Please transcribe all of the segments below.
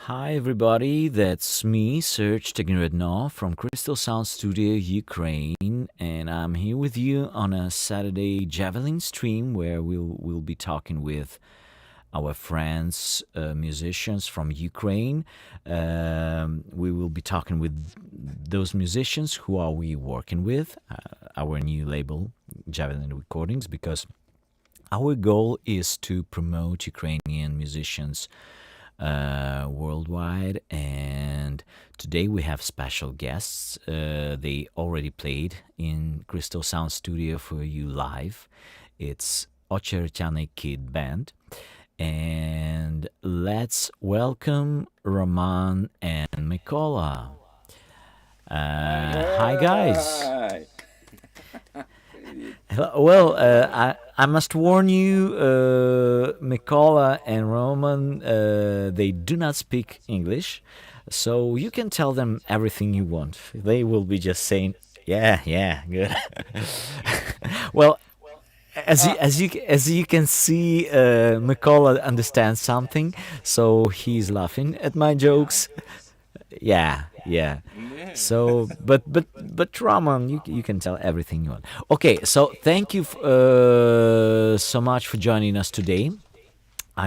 Hi everybody, that's me, Serge Tegneredno from Crystal Sound Studio, Ukraine, and I'm here with you on a Saturday Javelin stream where we'll be talking with our friends, musicians from Ukraine. We will be talking with those musicians who are we working with, our new label, Javelin Recordings, because our goal is to promote Ukrainian musicians worldwide, and today we have special guests. They already played in Crystal Sound Studio for you live. It's Ocheretyanyi Kit band, and let's welcome Roman and Mikola. Hi guys. Hi. Well, I must warn you, Mikola and Roman, they do not speak English, so you can tell them everything you want. They will be just saying, "Yeah, yeah, good." Well, as you can see, Mikola understands something, so he's laughing at my jokes. Yeah, yeah. So, but Raman, you can tell everything you want. Okay, so thank you so much for joining us today.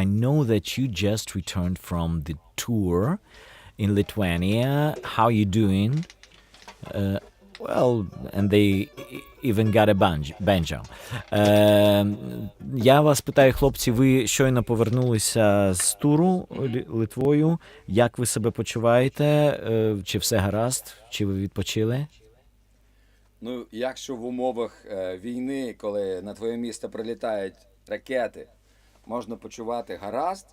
I know that you just returned from the tour in Lithuania. How you doing? Uh, well, and they even got a banjo. Я вас питаю, хлопці, ви щойно повернулися з туру Литвою. Як ви себе почуваєте? Чи все гаразд? Чи ви відпочили? Ну, якщо в умовах війни, коли на твоє місто прилітають ракети, можна почувати гаразд,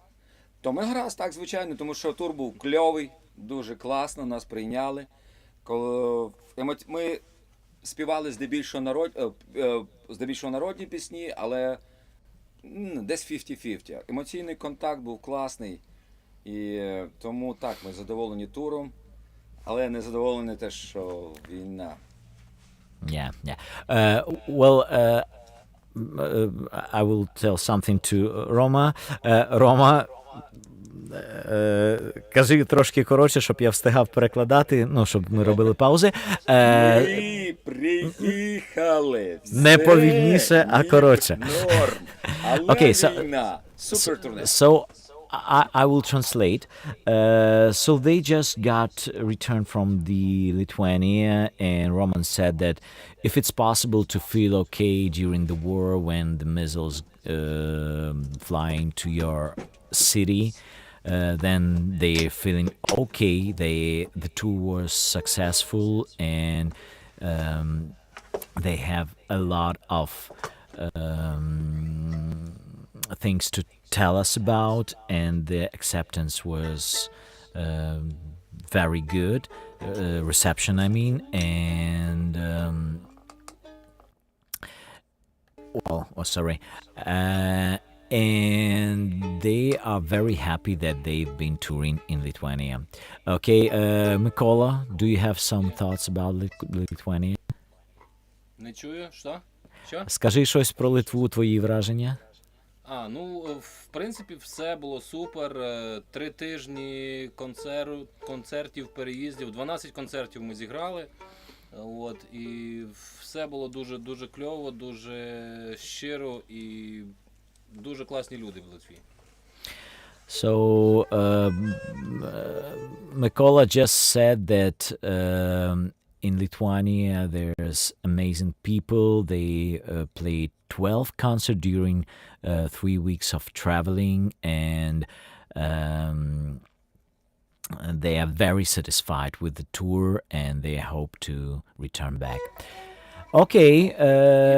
то ми гаразд, так, звичайно, тому що тур був кльовий, дуже класно, нас прийняли. Ми співали здебільшого народні пісні, але десь 50-50. Емоційний контакт був класний, і тому так, ми задоволені туром, але не задоволені те, що війна. Yeah, yeah. Well, I will tell something to Roma. Roma, кажи трошки коротше, щоб я встигав перекладати, ну, щоб ми робили паузи. Ми приїхали. Не повільніше, а коротше. Норм. Але війна. Супер турне. So I will translate. So they just got returned from the Lithuania, and Roman said that if it's possible to feel okay during the war when the missiles flying to your city, then they're feeling okay. The tour was successful, and they have a lot of things to tell us about, and the acceptance was very good, reception I mean, and sorry, and they are very happy that they've been touring in Lithuania. Okay, Mikola, do you have some thoughts about Lithuania? Не чую, що? Що? Скажи щось про Литву, твої враження. Ну, в принципі, все було супер. 3 тижні концертів, переїздів, 12 концертів ми зіграли. От, і все було дуже кльово, дуже щиро і дуже класні люди в Литві. So, Mikola just said that in Lithuania there's amazing people. They played 12 concerts during 3 weeks of traveling, and they are very satisfied with the tour, and they hope to return back. Окей.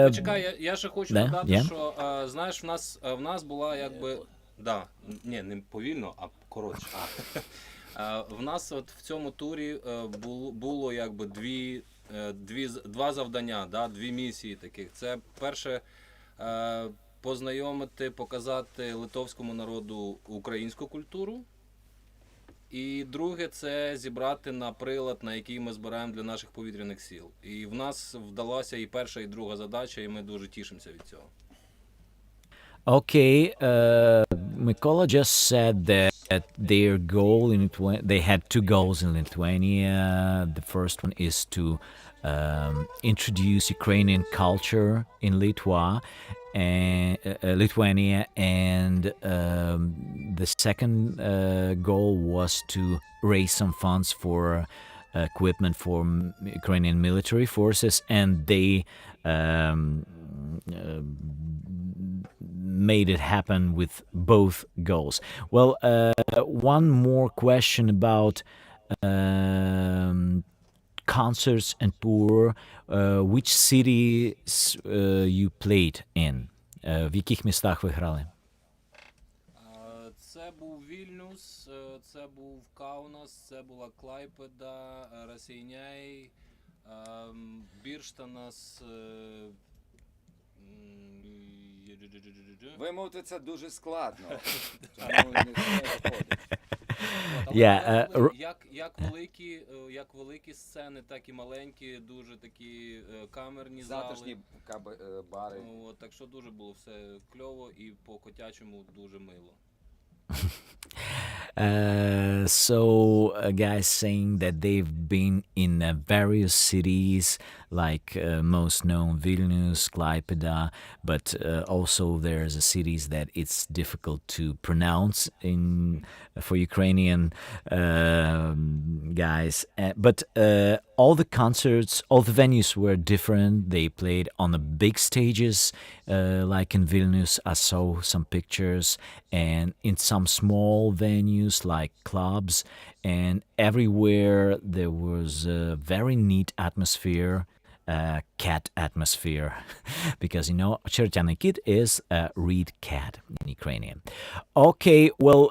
Почекай, я ще хочу додати, що, знаєш, в нас була якби, не повільно, а коротше. В нас от в цьому турі було якби два завдання, 2 місії таких. Це перше познайомити, показати литовському народу українську культуру. І друге, це зібрати на прилад, на який ми збираємо для наших повітряних сил. І в нас вдалося і перша, і друга задача, і ми дуже тішимося від цього. Okay, Mikola just said that their goal in they had two goals in Lithuania. The first one is to introduce Ukrainian culture in Lithuania, and the second goal was to raise some funds for equipment for Ukrainian military forces, and they made it happen with both goals. Well, one more question about um, concerts and tour. Which cities you played in? В яких містах ви грали? Це був Вільнюс, це був Каунас, це була Клайпеда, Расейняй, Бірштанас. Вимовити це дуже складно. Тому не виходить. Yeah, Як великі сцени, так і маленькі, дуже такі камерні Затишні зали. бари. Так що дуже було все кльово і по котячому дуже мило. Guys saying that they've been in various cities, like most known Vilnius, Klaipeda, but also there's a cities that it's difficult to pronounce in for Ukrainian guys. But all the concerts, all the venues were different. They played on the big stages, like in Vilnius. I saw some pictures, and in some small venues like clubs, and everywhere there was a very neat atmosphere, cat atmosphere, because Ocheretyanyi Kit is a reed cat in Ukrainian. Okay, well,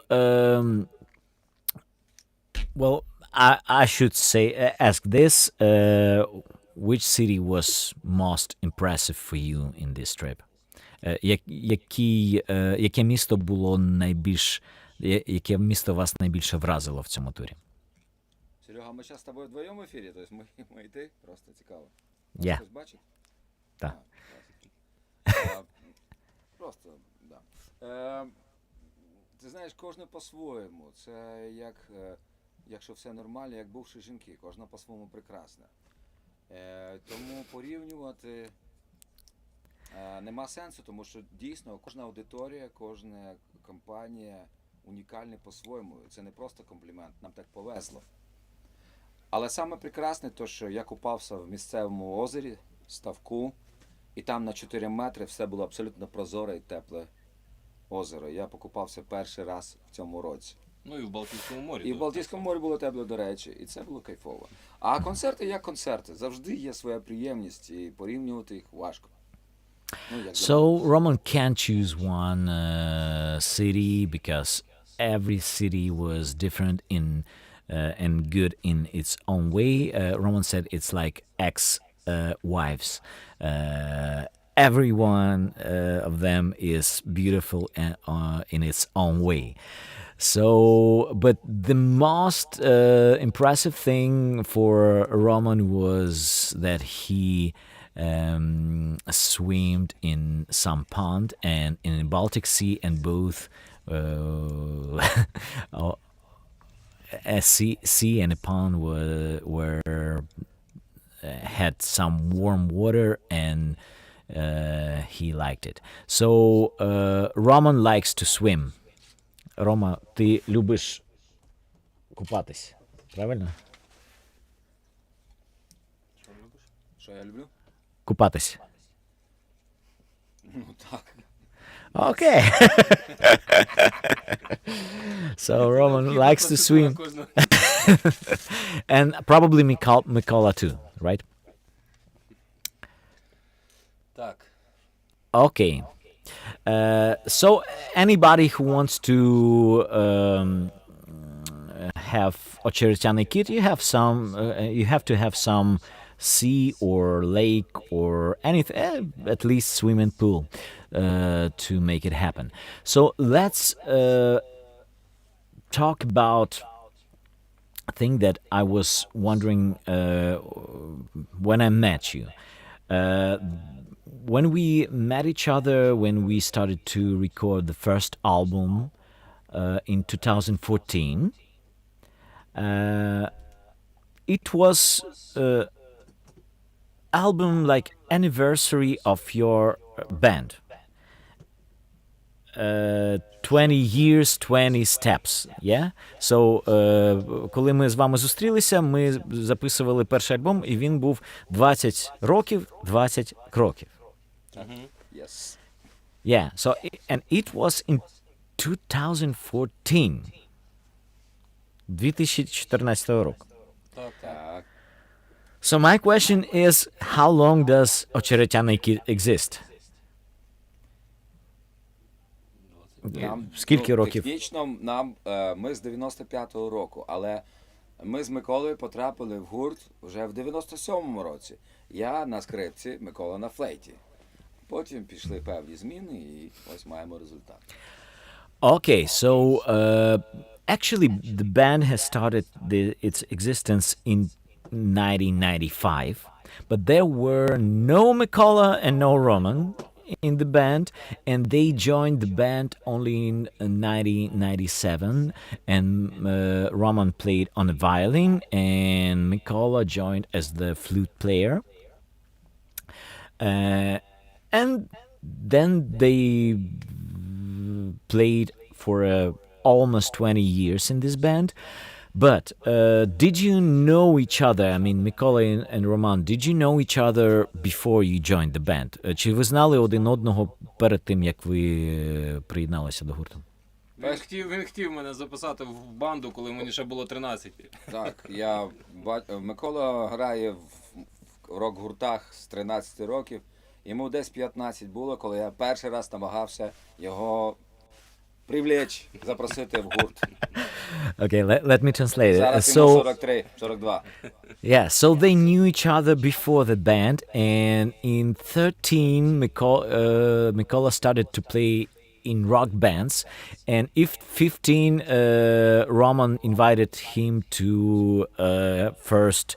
I should say ask this: which city was most impressive for you in this trip? Яке місто було яке місто вас найбільше вразило в цьому турі? Серега, ми зараз з тобою вдвоєм в ефірі, тобто ми і ти, просто цікаво. Я. Хтось бачить? Так. Просто, да. Ти знаєш, кожне по-своєму. Це як, якщо все нормально, як бувші жінки, кожна по-своєму прекрасна. Тому порівнювати нема сенсу, тому що дійсно кожна аудиторія, кожна компанія унікальна по-своєму. Це не просто комплімент, нам так повезло. Але саме прекрасне те, що я купався в місцевому озері, ставку, і там на 4 метри все було абсолютно прозоре і тепле озеро. Я покупався перший раз в цьому році. Ну і в Балтійському морі. І в Балтійському морі було тепло, до речі, і це було кайфово. А концерти як концерти. Завжди є своя приємність, і порівнювати їх важко. So Roman can't choose one city because every city was different and good in its own way. Roman said it's like ex-wives. Every one of them is beautiful in its own way. So, but the most impressive thing for Roman was that he swam in some pond and in the Baltic Sea, and both a sea and a pond were had some warm water, and he liked it. So Roman likes to swim. Рома, ти любиш купатись, правильно? Що любиш? Що я люблю? Купатись. Ну так. Okay. So Roman likes to swim. And probably Mikola too, right? Так. Okay. So anybody who wants to have Ocheretyanyi Kit, you have to have some sea or lake or anything, at least swimming pool, to make it happen. So let's talk about a thing that I was wondering when I met you. when we met each other, when we started to record the first album in 2014, it was album like anniversary of your band. 20 years, 20 steps. Yeah? So, коли ми з вами зустрілися, ми записували перший альбом, і він був 20 років, 20 кроків. Yes. Yeah, so and it was in 2014. 2014 року. Так. Так. So my question is, how long does Ocheretyanyi Kit exist? Скільки років? Технічно ми з 95-го року, але ми з Миколою потрапили в гурт вже в 97-му році. Я на скрипці, Микола на флейті. Потім пішли певні зміни і ось маємо результат. Okay, so actually the band has started its existence in 1995, but there were no Mikola and no Roman in the band, and they joined the band only in 1997, and Roman played on the violin, and Mikola joined as the flute player. And then they played for almost 20 years in this band. But did you know each other? I mean, Mikola and Roman, did you know each other before you joined the band? Чи ви знали один одного перед тим, як ви приєдналися до гурту? Він хотів мене записати в банду, коли мені ще було 13. Так, Микола грає в рок-гуртах з 13 років. Йому десь 15 було, коли я перший раз намагався його привлечь, запросити в гурт. Okay, let me translate it. Зараз йому 43, 42. Yeah, so they knew each other before the band, and in 13, Mikola started to play in rock bands, and if 15, Roman invited him to first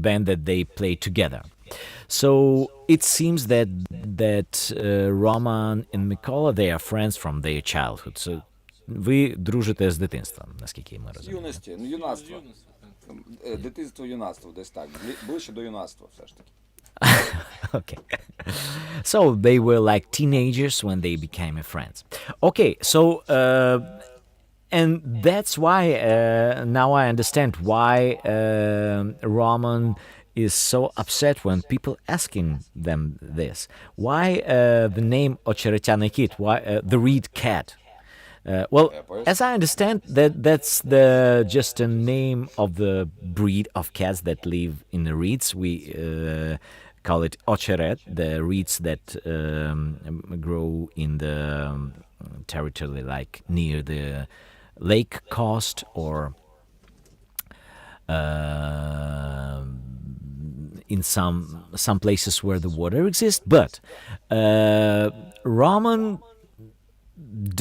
band that they played together. So it seems that Roman and Mikola, they are friends from their childhood. So ви дружите з дитинства, наскільки ми З розуміємо. юності, юнацтво. Дитинство, юнацтво, десь так. Ближче до юнацтва все ж таки. Okay. So they were like teenagers when they became friends. Okay, so and that's why now I understand why Roman is so upset when people asking them this. Why the name Ocheretyanyi Kit? Why the reed cat? Well, as I understand, that's just a name of the breed of cats that live in the reeds. We call it ocheret, the reeds that grow in the territory, like near the lake coast or in some places where the water exists. But Roman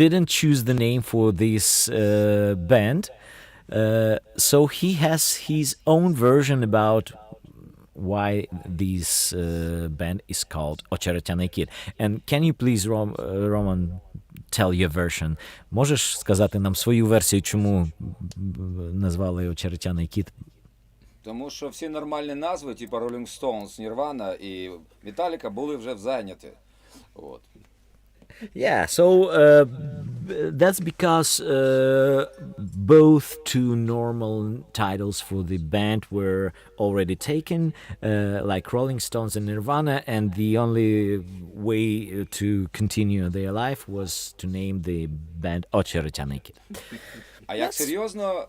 didn't choose the name for this band, so he has his own version about why this band is called Ocheretyanyi Kit. And can you please, Roman, tell your version? Можеш сказати нам свою версію, чому назвали Ocheretyanyi Kit? Тому що всі нормальні назви, типу Rolling Stones, Nirvana і Metallica, були вже зайняті. От. Yeah, so that's because both two normal titles for the band were already taken, like Rolling Stones and Nirvana, and the only way to continue their life was to name the band Ocheretyanyi Kit. А як серйозно,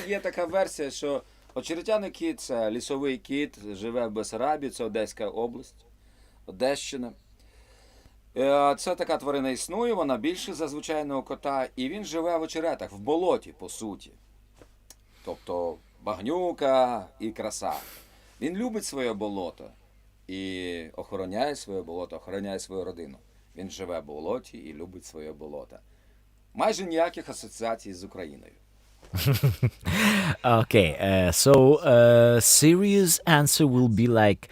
є така версія, що Ocheretyanyi Kit – це лісовий кіт, живе в Бессарабії, це Одеська область, Одещина. Це така тварина існує, вона більше за звичайного кота, і він живе в очеретах, в болоті, по суті. Тобто багнюка і краса. Він любить своє болото і охороняє своє болото, охороняє свою родину. Він живе в болоті і любить своє болото. Майже ніяких асоціацій з Україною. Okay, serious answer will be like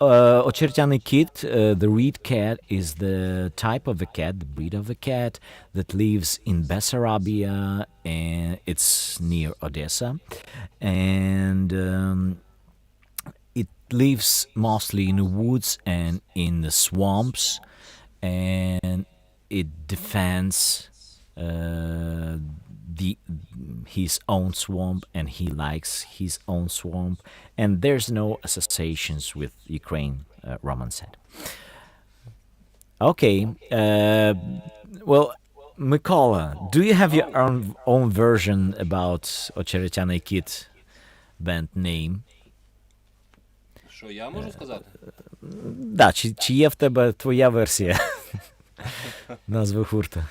Ocheretyanyi Kit, the reed cat, is the type of a cat, the breed of a cat that lives in Bessarabia, and it's near Odessa, and it lives mostly in the woods and in the swamps, and it defends the his own swamp, and he likes his own swamp, and there's no associations with Ukraine. Roman said. Okay, well, Mikola, do you have your own version about Ocheretyanyi Kit band name? Що я можу сказати? Да, чи є в тебе твоя версія назви гурту?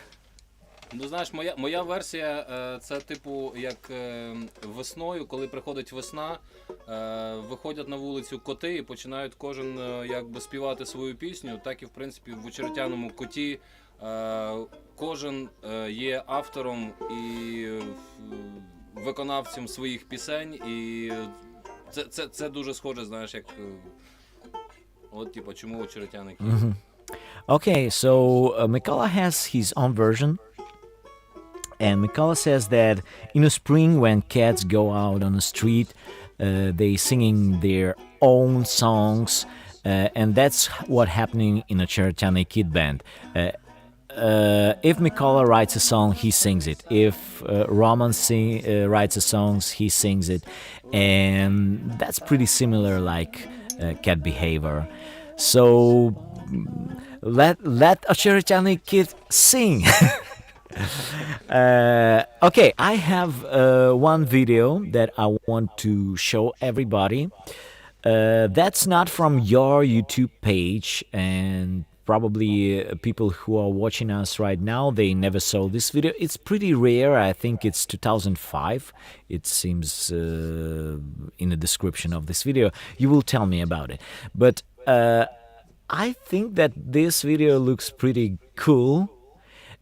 Ну, знаєш, моя версія це типу як весною, коли приходить весна, виходять на вулицю коти і починають кожен якби співати свою пісню, так і в принципі в Очеретяному Коті кожен є автором і виконавцем своїх пісень, і це дуже схоже, знаєш, як от типу, чому Очеретяний Кіт. Okay, so Mikola has his own version. And Mikola says that in the spring, when cats go out on the street, they singing their own songs, and that's what happening in a Ocheretyanyi Kit band. If Mikola writes a song, he sings it. If Roman writes a song, he sings it, and that's pretty similar, like cat behavior. So let Ocheretyanyi Kit sing. Okay, I have one video that I want to show everybody. That's not from your YouTube page, and probably people who are watching us right now, they never saw this video. It's pretty rare. I think it's 2005. It seems in the description of this video. You will tell me about it. But I think that this video looks pretty cool.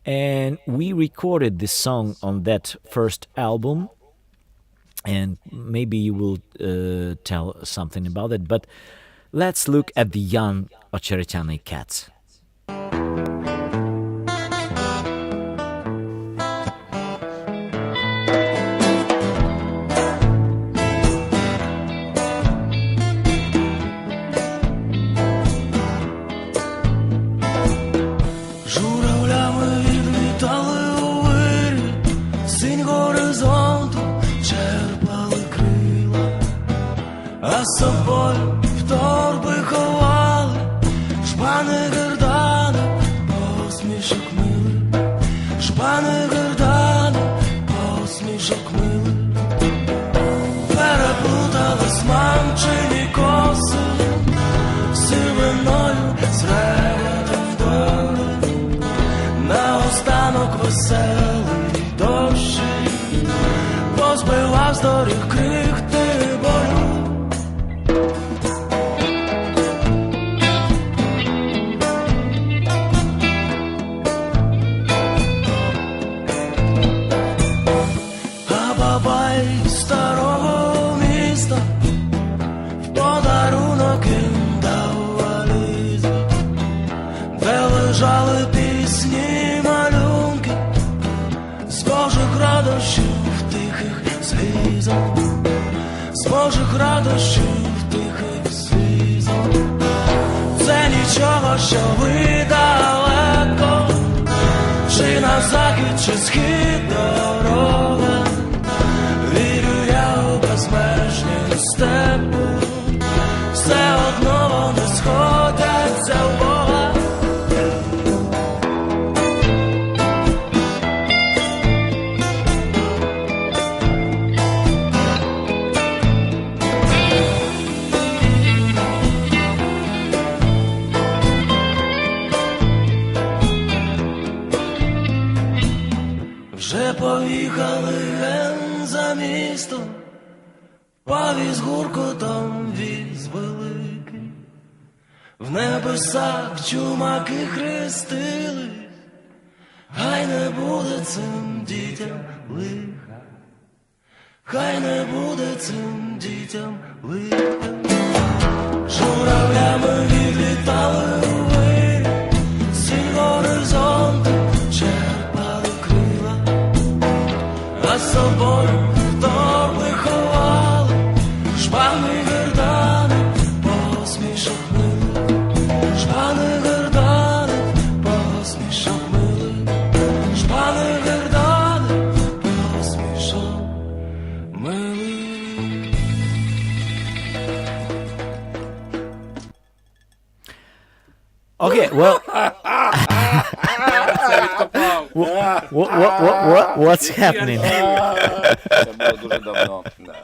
And we recorded this song on that first album, and maybe you will tell something about it. But let's look at the young Ocheretyanyi cats. А з собою в торби ховали жбани гердани, посмішок милий, жбани гердани, посмішок милий. Переплутались мамчині коси сивиною з реготом долі, наостанок веселий дощі позбивав з доріг крихти болю. Старого міста в подарунок їм дав валізу, де лежали пісні, малюнки з Божих радощів тихих слізок, з Божих радощів тихих слізок. Це нічого, що ви далеко, чи на захід, чи схід дорога. Вірю я у безмежні степи, все одно вони сходяться в Бога. Вже поїхали ген за місто, повіз гуркотом віз великий. В небесах чумаки хрестили, хай не буде цим дітям лиха. хай не буде цим дітям лихо. Журавлями відлітали ви, з горизонту черпали крила, а з собою в торби ховали шпани гердани, посмішок милих, шпани гердани, посмішок милих, шпани гердани, посмішок милих. Okay, well, Це відкопав. what's happening? Це було дуже давно. Да.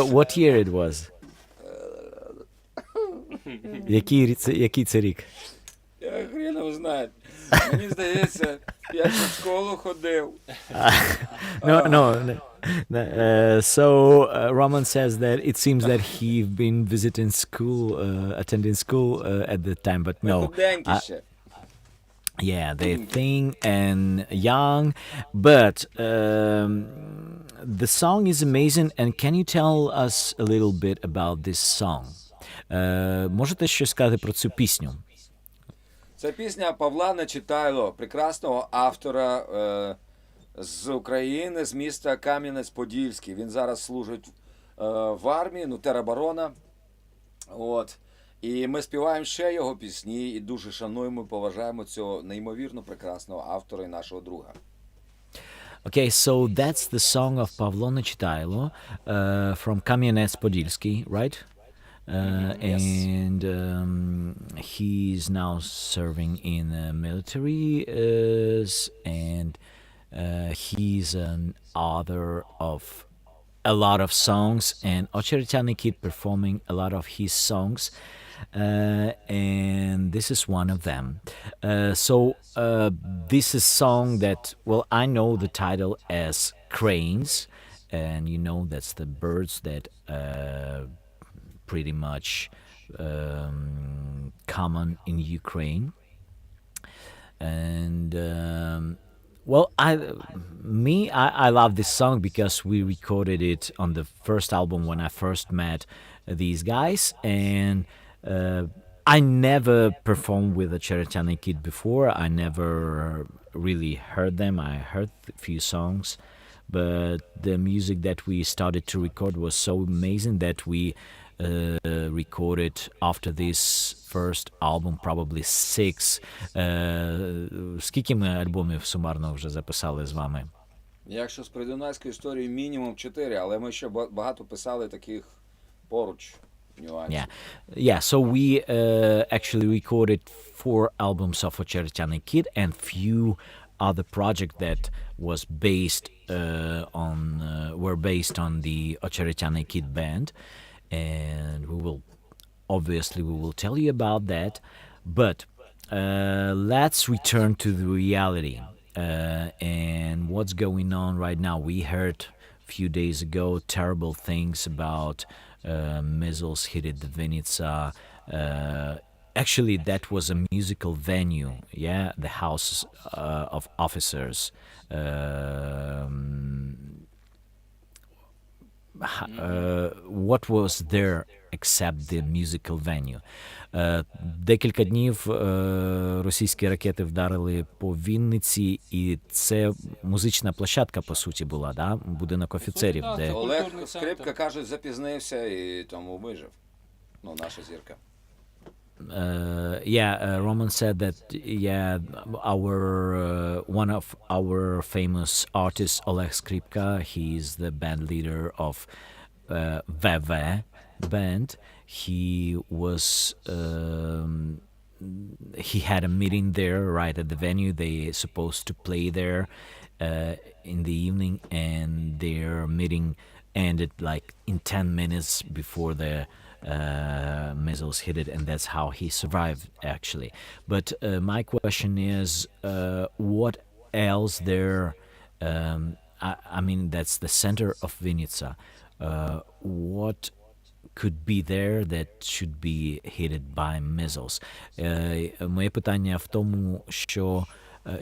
What year it was? Який це рік? Я хрен його знає. Мені здається, я ще в школу ходив. No. So Roman says that it seems that he've been visiting school, attending school at the time, but no. Худенький ще. Yeah, they're thin and young, but the song is amazing. And can you tell us a little bit about this song? Можете щось сказати про цю пісню? Це пісня Павла Нечитайло, прекрасного автора з України, з міста Кам'янець-Подільський. Він зараз служить в армії, ну, тероборона. От. І ми співаємо ще його пісні і дуже шануємо і поважаємо цього неймовірно прекрасного автора і нашого друга. Okay, so that's the song of Pavlo Nechitailo from Kamyanets-Podilsky, right? Yes. And he's now serving in the military, and he's an author of a lot of songs, and Ocheretyanyi Kit performing a lot of his songs, and this is one of them. So this is a song that, well, I know the title as Cranes, and you know that's the birds that pretty much common in Ukraine. And well, I love this song because we recorded it on the first album when I first met these guys, and I never performed with Ocheretyanyi Kit before. I never really heard them. I heard a few songs, but the music that we started to record was so amazing that we recorded after this first album probably 6. Скільки ми альбомів сумарно вже записали з вами? Якщо з придунайської історії мінімум 4, але ми ще багато писали таких поруч нюансів. Yeah, so we actually recorded 4 albums of Ocheretyanyi Kit and few other projects that was based were based on the Ocheretyanyi Kit band, and we will tell you about that. But let's return to the reality and what's going on right now. We heard a few days ago terrible things about missiles hitting the Vinnytsia. Actually, that was a musical venue, yeah, the House of Officers. What was there except the musical venue? Декілька днів російські ракети вдарили по Вінниці, і це музична площадка, по суті, була, да? Будинок офіцерів. Так, Де... Олег Культурний Скрипка, центр. кажуть, запізнився і тому вижив. Ну, наша зірка. Roman said that one of our famous artists, Oleg Skripka, he's the band leader of VV band. He had a meeting there right at the venue. They supposed to play there in the evening, and their meeting ended like in 10 minutes before the missiles hit it, and that's how he survived actually. But my question is, what else there? I mean, that's the center of Vinnytsia. What could be there that should be hit by missiles? Моє питання в тому,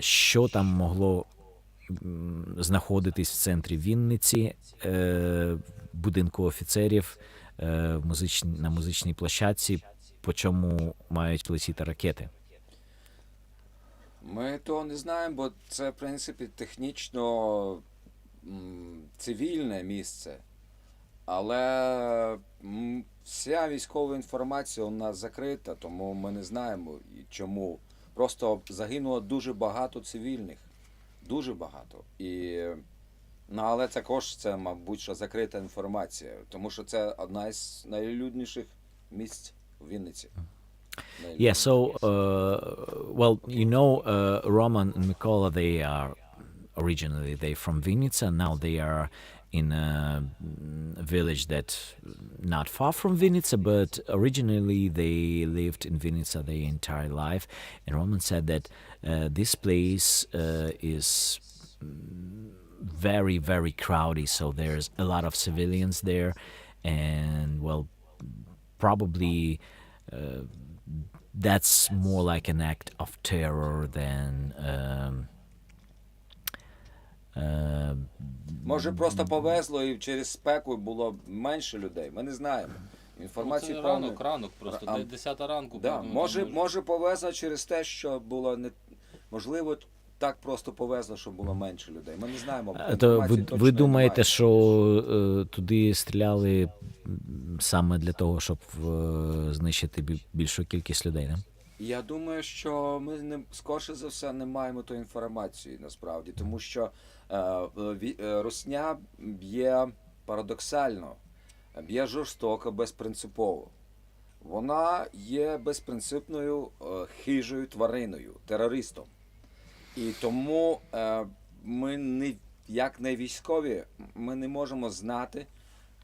що там могло знаходитись в центрі Вінниці, в будинку офіцерів, на музичній площадці, по чому мають летіти ракети? Ми того не знаємо, бо це, в принципі, технічно цивільне місце. Але вся військова інформація у нас закрита, тому ми не знаємо чому. Просто загинуло дуже багато цивільних. Дуже багато. Але також це, мабуть, що закрита інформація, тому що це одна із найлюдніших місць в Вінниці. Yeah, so, well, Roman and Mikola, they from Vinnytsia. Now they are in a village that not far from Vinnytsia, but originally they lived in Vinnytsia their entire life. And Roman said that this place is very, very crowded, so there's a lot of civilians there, and, well, probably that's more like an act of terror than Може, просто повезло і через спеку було менше людей. Ми не знаємо. Інформації Це повної- ранок просто, 10 ранку. Да. ну, Може повезло через те, що було не можливо. Так просто повезло, що було менше людей. Ми не знаємо. То інформації ви точної думаєте, немає. що туди стріляли саме для того, щоб знищити більшу кількість людей, не? Я думаю, що ми скорше за все не маємо тої інформації насправді, тому що русня б'є парадоксально, б'є жорстоко, безпринципово. Вона є безпринципною хижою твариною, терористом. І тому ми, як не військові, ми не можемо знати,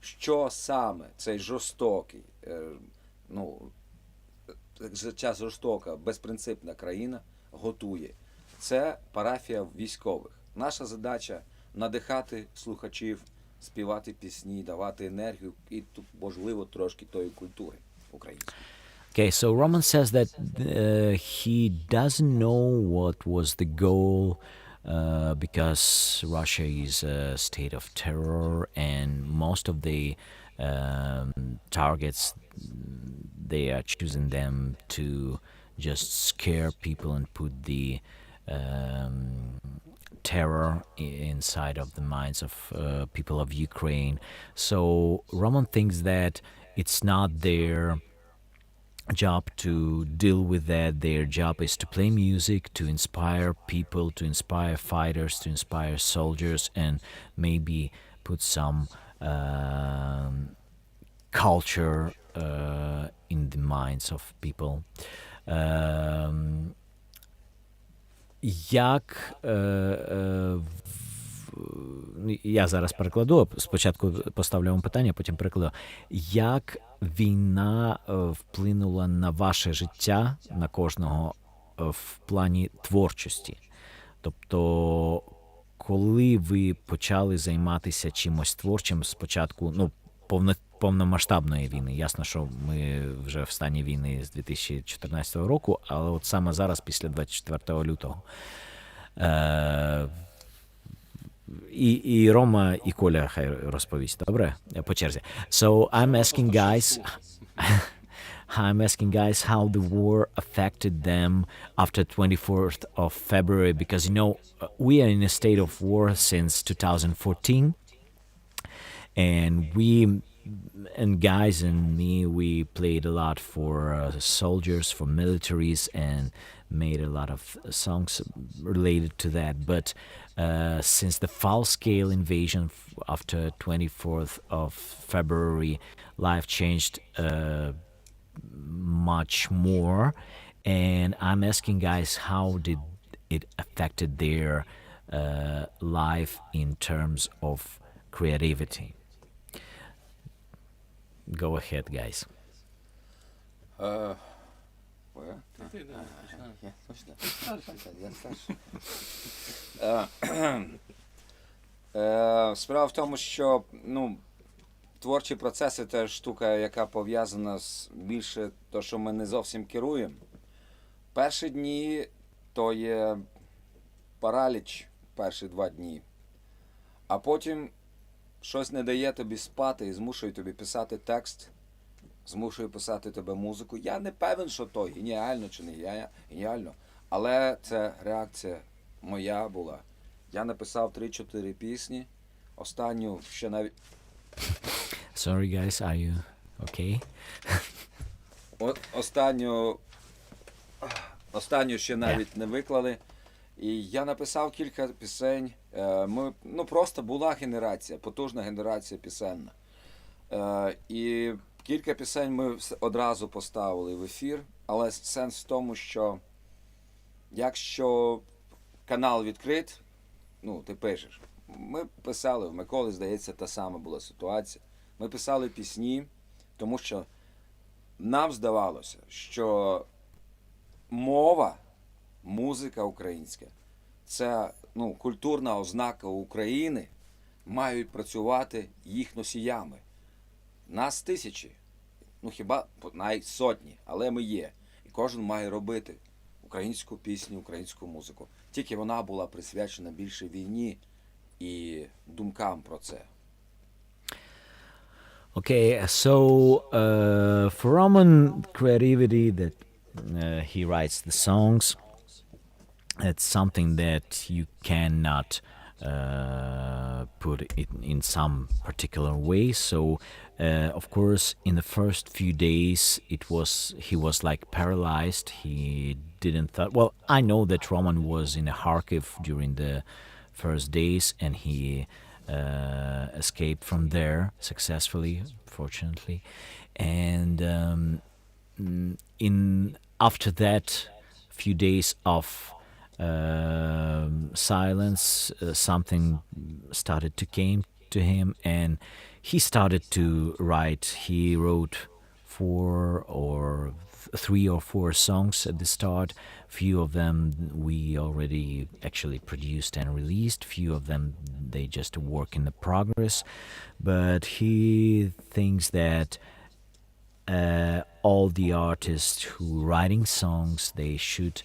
що саме цей жорстокий, ця жорстока, безпринципна країна готує. Це парафія військових. Наша задача – надихати слухачів, співати пісні, давати енергію і, можливо, трошки тої культури української. Okay, so Roman says that he doesn't know what was the goal because Russia is a state of terror and most of the targets, they are choosing them to just scare people and put the terror inside of the minds of people of Ukraine. So Roman thinks that it's not their job to deal with that. Their job is to play music, to inspire people, to inspire fighters, to inspire soldiers, and maybe put some culture in the minds of people. Я зараз перекладу, спочатку поставлю вам питання, потім перекладу. Як війна вплинула на ваше життя, на кожного, в плані творчості? Тобто, коли ви почали займатися чимось творчим спочатку, повномасштабної війни? Ясно, що ми вже в стані війни з 2014 року, але от саме зараз, після 24 лютого. І Рома, і Коля хай розповість, добре? По черзі. So I'm asking guys how the war affected them after 24th of February, because we are in a state of war since 2014, and guys and me, we played a lot for soldiers, for militaries, and made a lot of songs related to that. But since the full-scale invasion after 24th of February, life changed much more. And I'm asking guys, how did it affected their life in terms of creativity? Go ahead, guys. Справа в тому, що творчі процеси – це штука, яка пов'язана з більше того, що ми не зовсім керуємо. Перші дні – то є параліч перші 2 дні. А потім щось не дає тобі спати і змушує тобі писати текст, змушує писати тебе музику. Я не певен, що то геніально чи не геніально, але це реакція моя була. Я написав 3-4 пісні, останню ще навіть... Sorry, guys, are you okay? Останню ще навіть не виклали. І я написав кілька пісень. Просто була генерація, потужна генерація пісенна. І кілька пісень ми одразу поставили в ефір, але сенс в тому, що якщо канал відкрит, ти пишеш. Ми писали, в Миколи, здається, та сама була ситуація. Ми писали пісні, тому що нам здавалося, що мова, музика українська, це культурна ознака України, мають працювати їх носіями. Нас тисячі, хіба навіть сотні, але ми є. І кожен має робити українську пісню, українську музику. Тільки вона була присвячена більше війні і думкам про це. Okay, so for Roman creativity, that he writes the songs, it's something that you cannot put it in some particular way. So, of course, in the first few days, he was like paralyzed. He didn't thought. Well, I know that Roman was in Kharkiv during the first days, and he escaped from there successfully, fortunately. And after that few days of silence, something started to came to him, and he started to write. He wrote 3 or 4 songs at the start. Few of them we already actually produced and released. Few of them, they just work in the progress. But he thinks that all the artists who writing songs, they should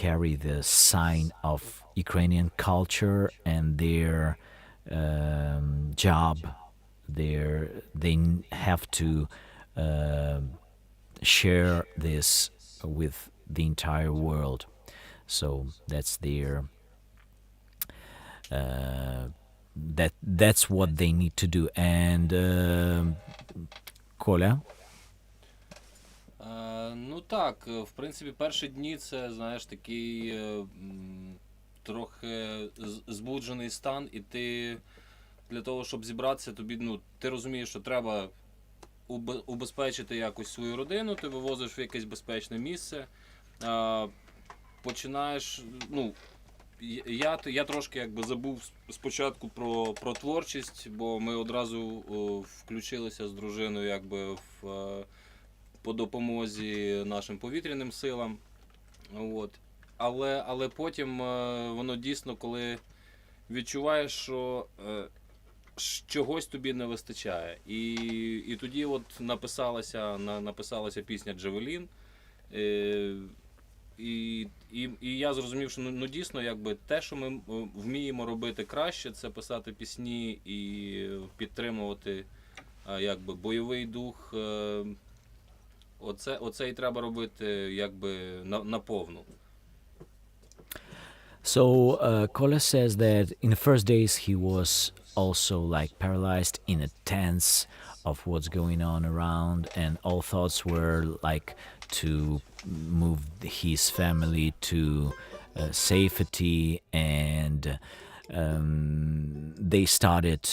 carry the sign of Ukrainian culture and their job. They have to share this with the entire world. So that's their that's what they need to do. And Коля? Так, в принципі, перші дні це, знаєш, такий трохи збуджений стан, і ти для того, щоб зібратися, тобі, ти розумієш, що треба убезпечити якось свою родину, ти вивозиш в якесь безпечне місце, починаєш, я трошки забув спочатку про творчість, бо ми одразу включилися з дружиною по допомозі нашим повітряним силам. Але потім воно дійсно, коли відчуваєш, що чогось тобі не вистачає. І тоді написалася пісня «Javelin». І я зрозумів, що дійсно те, що ми вміємо робити краще, це писати пісні і підтримувати бойовий дух. Оце і треба робити наповну. So Kola says that in the first days he was also like paralyzed in a tense of what's going on around, and all thoughts were like to move his family to safety, and they started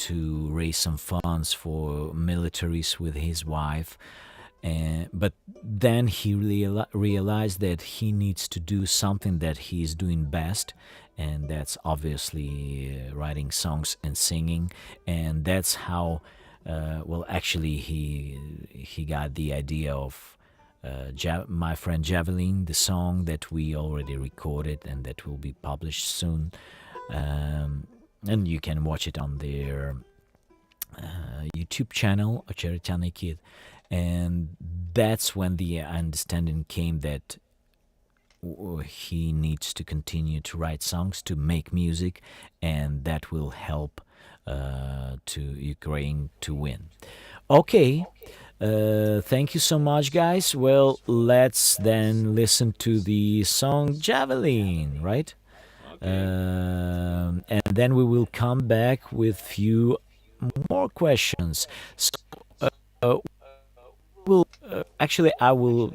to raise some funds for militaries with his wife. But then he realized that he needs to do something that he is doing best, and that's obviously writing songs and singing. And that's how, actually, he got the idea of my friend Javelin, the song that we already recorded and that will be published soon. And you can watch it on their YouTube channel, Ocheretyanyi Kit. And that's when the understanding came that he needs to continue to write songs, to make music, and that will help to Ukraine to win. Okay, thank you so much, guys. Well, let's then listen to the song Javelin, right? And then we will come back with few more questions. So, uh, actually, I will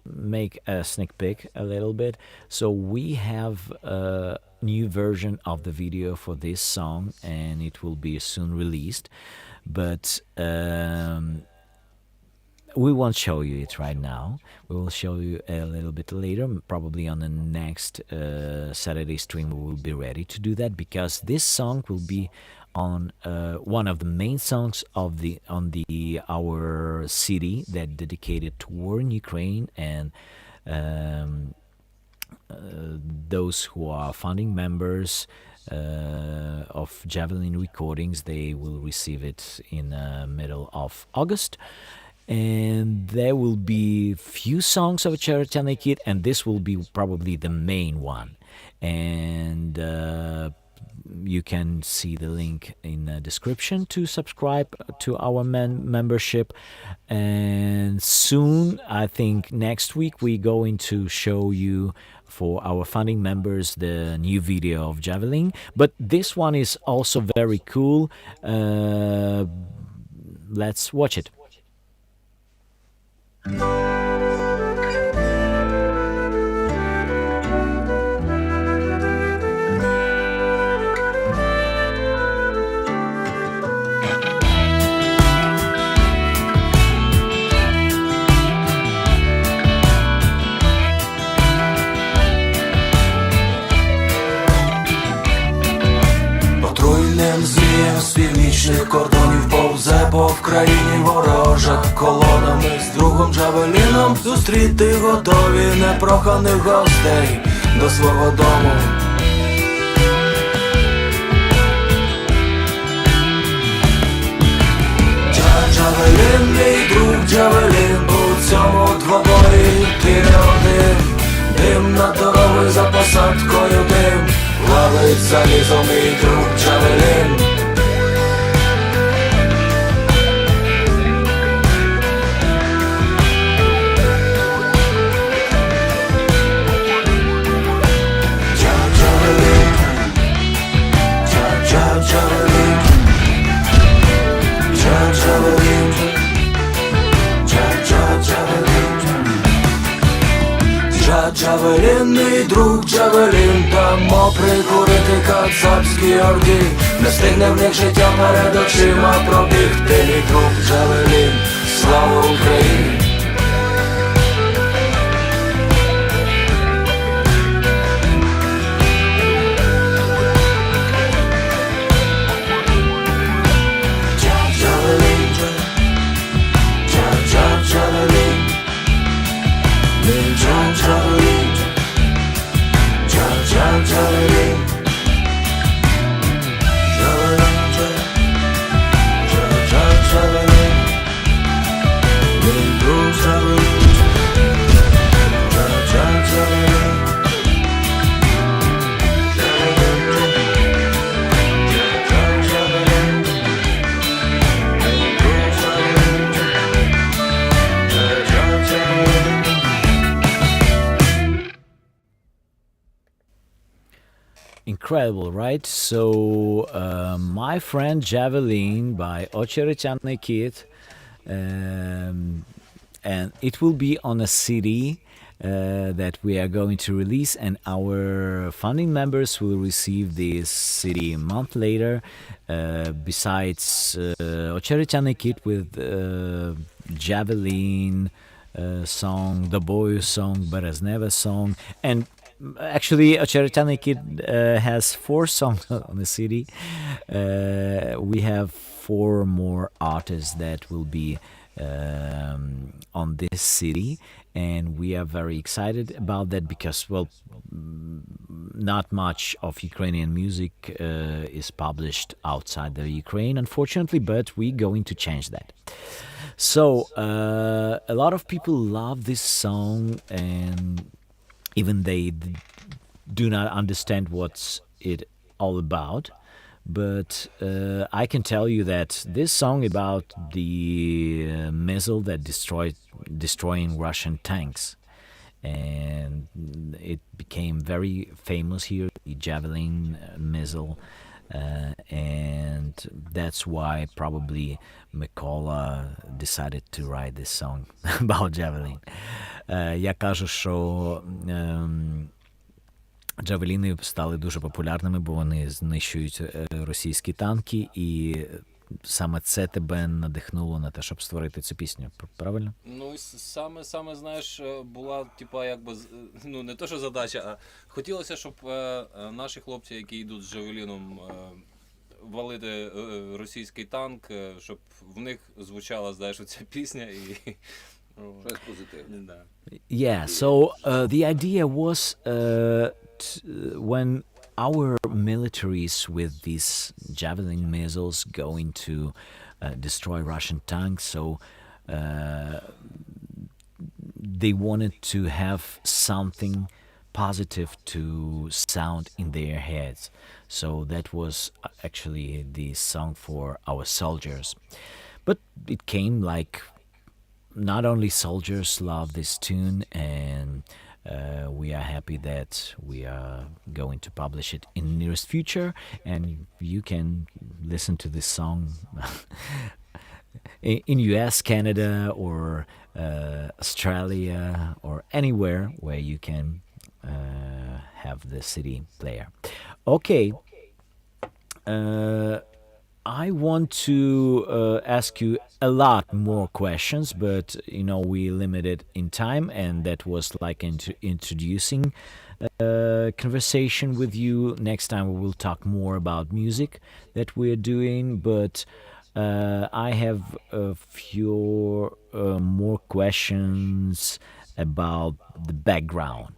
make a sneak peek a little bit. So we have a new version of the video for this song, and it will be soon released. But we won't show you it right now. We will show you a little bit later. Probably on the next Saturday stream, we will be ready to do that, because this song will be on one of the main songs of the our CD that dedicated to war in Ukraine, and those who are founding members of Javelin Recordings, they will receive it in the middle of August. And there will be few songs of Ocheretyanyi Kit, and this will be probably the main one. And you can see the link in the description to subscribe to our membership. And soon, I think next week, we're going to show you, for our founding members, the new video of Javelin. But this one is also very cool. Let's watch it. Отруйним змієм з північних кордонів повзе по Вкраїні ворожа колонами. З другом Джавеліном зустріти готові непроханих гостей до свого дому. Джавелін, мій друг Джавелін, у цьому двобої ти не один. Дим над дорогою за посадкою дим, ловить залізо мій друг Джавелін. Джавелін, мій друг Джавелін, дамо прикурити кацапській орді. Не стигне в них життя перед очима пробігти, мій друг Джавелін. Слава Україні! Incredible, right? So, My Friend Javelin by Ocheretyanyi Kit, and it will be on a CD that we are going to release, and our founding members will receive this CD a month later. Besides Ocheretyanyi Kit with Javelin song, The Boy song, Berezneva song, and actually, Ocheretyanyi Kit has 4 songs on the CD. We have 4 more artists that will be on this CD, and we are very excited about that because, well, not much of Ukrainian music is published outside the Ukraine, unfortunately, but we're going to change that. So, a lot of people love this song, and even they do not understand what's it all about. But I can tell you that this song about the missile that destroying Russian tanks, and it became very famous here, the Javelin missile, and that's why probably Mikola decided to write this song about Javelin. Я кажу, що Джавеліни стали дуже популярними, бо вони знищують російські танки, і саме це тебе надихнуло на те, щоб створити цю пісню. Правильно? Ну, саме знаєш, була, типа, якби, ну, не то, що задача, а хотілося, щоб наші хлопці, які йдуть з Джавеліном валити російський танк, щоб в них звучала, знаєш, оця пісня і... Щось позитивне. Да. Yeah, so the idea was when our militaries with these Javelin missiles going to destroy Russian tanks, so they wanted to have something positive to sound in their heads. So that was actually the song for our soldiers. But it came like not only soldiers love this tune, and we are happy that we are going to publish it in the nearest future, and you can listen to this song in US, Canada, or Australia, or anywhere where you can have the CD player. Okay. I want to ask you a lot more questions, but we limited in time, and that was like introducing conversation with you. Next time we will talk more about music that we're doing, but I have a few more questions about the background.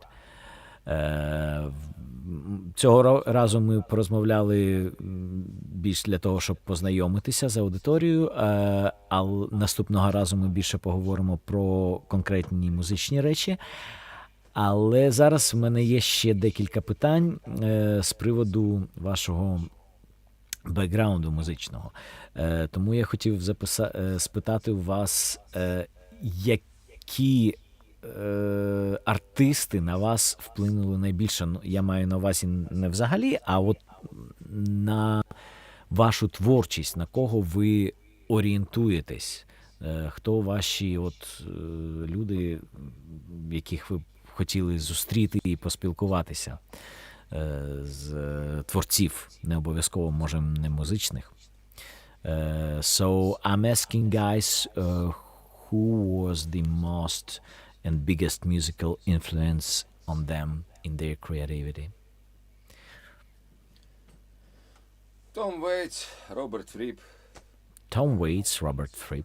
Цього разу ми порозмовляли більш для того, щоб познайомитися з аудиторією, а наступного разу ми більше поговоримо про конкретні музичні речі. Але зараз в мене є ще декілька питань з приводу вашого бекграунду музичного. Тому я хотів спитати у вас, які артисти на вас вплинули найбільше. Я маю на увазі не взагалі, а от на вашу творчість, на кого ви орієнтуєтесь, хто ваші люди, яких ви хотіли зустріти і поспілкуватися, з творців, не обов'язково, може, не музичних. So I'm asking guys who was the most and biggest musical influence on them in their creativity? Том Вейтс, Роберт Фріп. Tom Waits, Robert Fripp,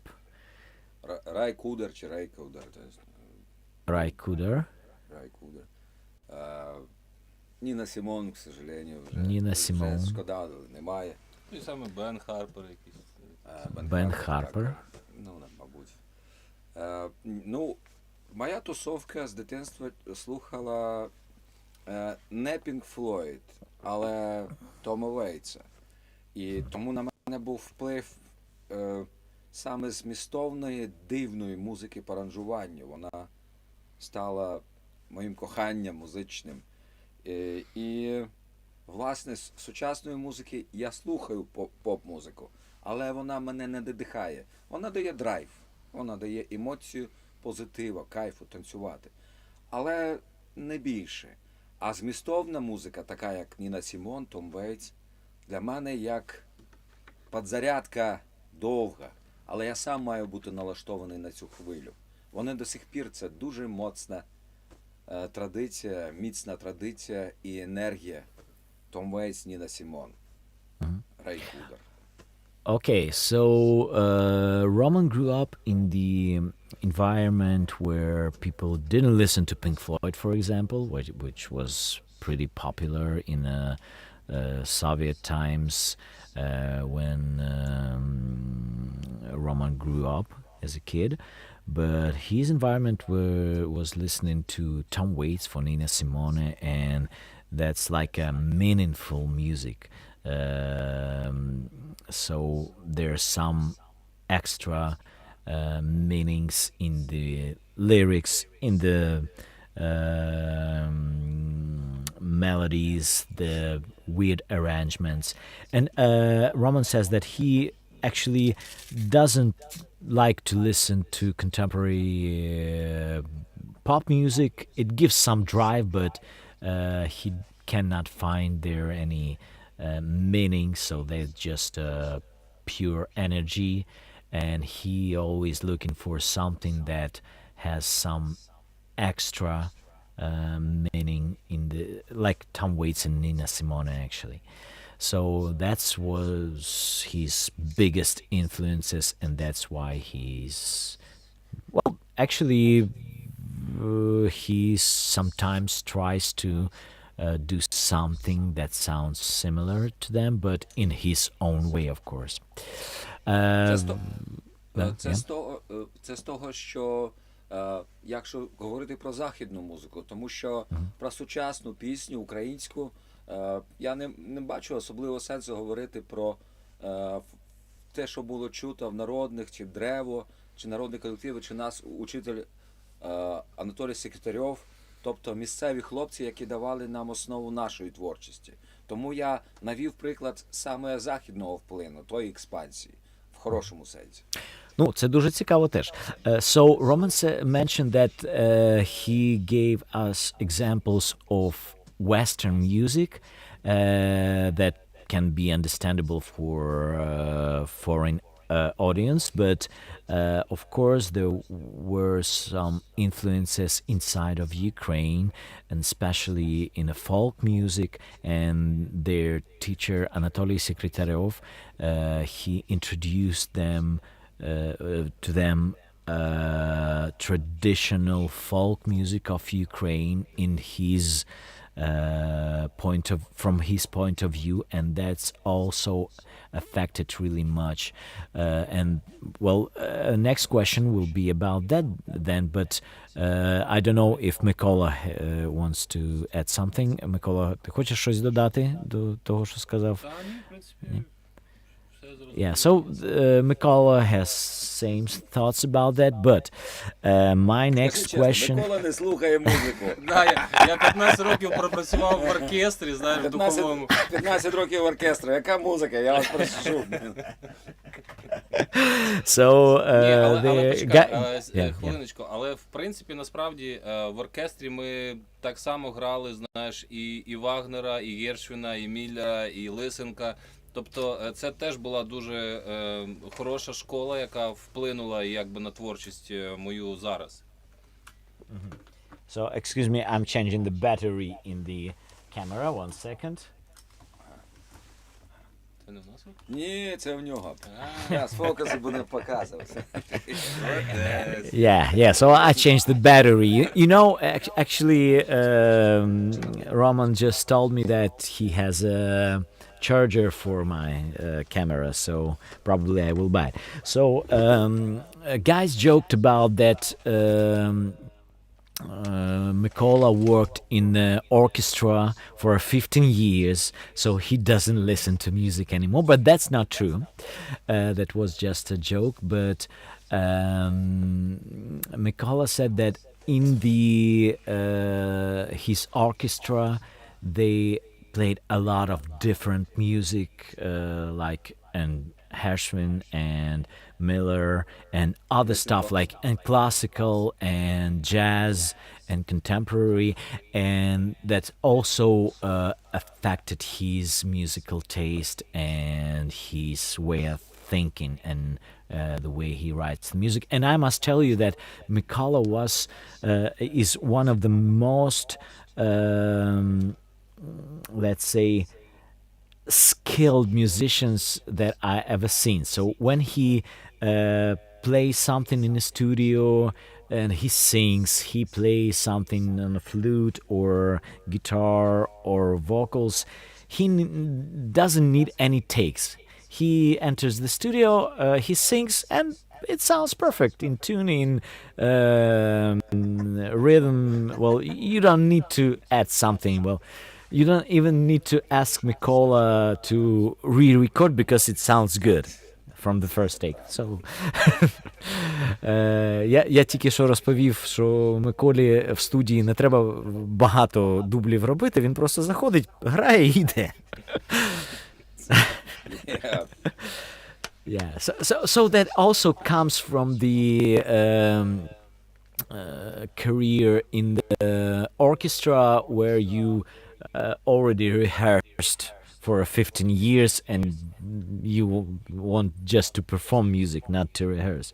Рай Кудер чи Рай Кудер. Ray Cooder, Рай Кудер. Ніна Сімон, к сожалению, вже. Ніна Сімон. Вже шкода, немає. Ну і саме Бен Харпер якийсь. Ben Harper. Так, ну, мабуть. Моя тусовка з дитинства слухала не Pink Floyd, але Тома Вейтса. І тому на мене був вплив саме змістовної, дивної музики по аранжуванню. Вона стала моїм коханням музичним. І власне, з сучасної музики я слухаю поп-музику, але вона мене не надихає. Вона дає драйв, вона дає емоцію позитива, кайфу, танцювати. Але не більше. А змістовна музика, така як Ніна Сімон, Том Вейтс, для мене як підзарядка довга. Але я сам маю бути налаштований на цю хвилю. Вони до сих пір, це дуже моцна традиція, міцна традиція і енергія. Том Вейтс, Ніна Сімон, Рай Кудер. Okay, so Roman grew up in the environment where people didn't listen to Pink Floyd, for example, which was pretty popular in Soviet times when Roman grew up. as a kid, but his environment was listening to Tom Waits for Nina Simone, and that's like a meaningful music. So there's some extra meanings in the lyrics, in the melodies, the weird arrangements. And Roman says that he actually doesn't like to listen to contemporary pop music. It gives some drive, but he cannot find there any meaning, so they're just pure energy. And he always looking for something that has some extra meaning in the, like Tom Waits and Nina Simone actually. So that was his biggest influences, and that's why he's, well, actually he sometimes tries to do something that sounds similar to them, but in his own way, of course. Це з, то- це, Yeah. з того, це з того, що якщо говорити про західну музику, тому що про сучасну пісню українську я не бачу особливо сенсу говорити про те, що було чуто в народних, чи древо, чи народні колективи, чи нас учитель Анатолій Секретарьов, тобто місцеві хлопці, які давали нам основу нашої творчості. Тому я навів приклад саме західного вплину, тої експансії, в хорошому сенсі. Ну, це дуже цікаво теж. So Roman mentioned that he gave us examples of Western music that can be understandable for foreign audience, but of course there were some influences inside of Ukraine, and especially in the folk music. And their teacher Anatoly Sekretarov, he introduced them to them traditional folk music of Ukraine in his from his point of view, and that's also affected really much. And well, next question will be about that then, but I don't know if Микола wants to add something. Микола, ти хочеш щось додати до того, що сказав? Та ні, в принципі, все зрозуміло. Yeah, so Mikola has same thoughts about that, but my next Чесно, question. Микола не слухає музику. Да, я 15 років пропрацював в оркестрі, знаєш, в 15, духовому. 15 років оркестру. Яка музика? Я вас прошу. So Ні, але the почекай, yeah. хвилиночку, але в принципі насправді в оркестрі ми так само грали, знаєш, і Вагнера, і Гершвіна, і Міллера, і Лисенка. Тобто це теж була дуже хороша школа, яка вплинула якби на творчість мою зараз. So excuse me, I'm changing the battery in the camera. 1 second. Це не в нас? Ні, це в нього. Зараз фокуси будемо показувати. Yeah. So I changed the battery. You know, actually, Roman just told me that he has a charger for my camera, so probably I will buy it. So guys joked about that. Mikola worked in the orchestra for 15 years, so he doesn't listen to music anymore. But that's not true. That was just a joke. But Mikola said that in the his orchestra, they played a lot of different music, like and Gershwin and Miller and other stuff like and classical and jazz and contemporary, and that also affected his musical taste and his way of thinking and the way he writes the music. And I must tell you that Mikola is one of the most let's say skilled musicians that I ever seen. So when he plays something in the studio and he sings, he plays something on a flute or guitar or vocals, he doesn't need any takes. He enters the studio, he sings, and it sounds perfect in tuning, rhythm. Well, you don't need to add something. Well, you don't even need to ask Mikola to re-record because it sounds good from the first take. So, я тільки що розповів, що Миколі в студії не треба багато дублів робити, він просто заходить, грає і йде. Yeah. Yeah, so that also comes from the career in the orchestra where you already rehearsed for 15 years and you want just to perform music, not to rehearse.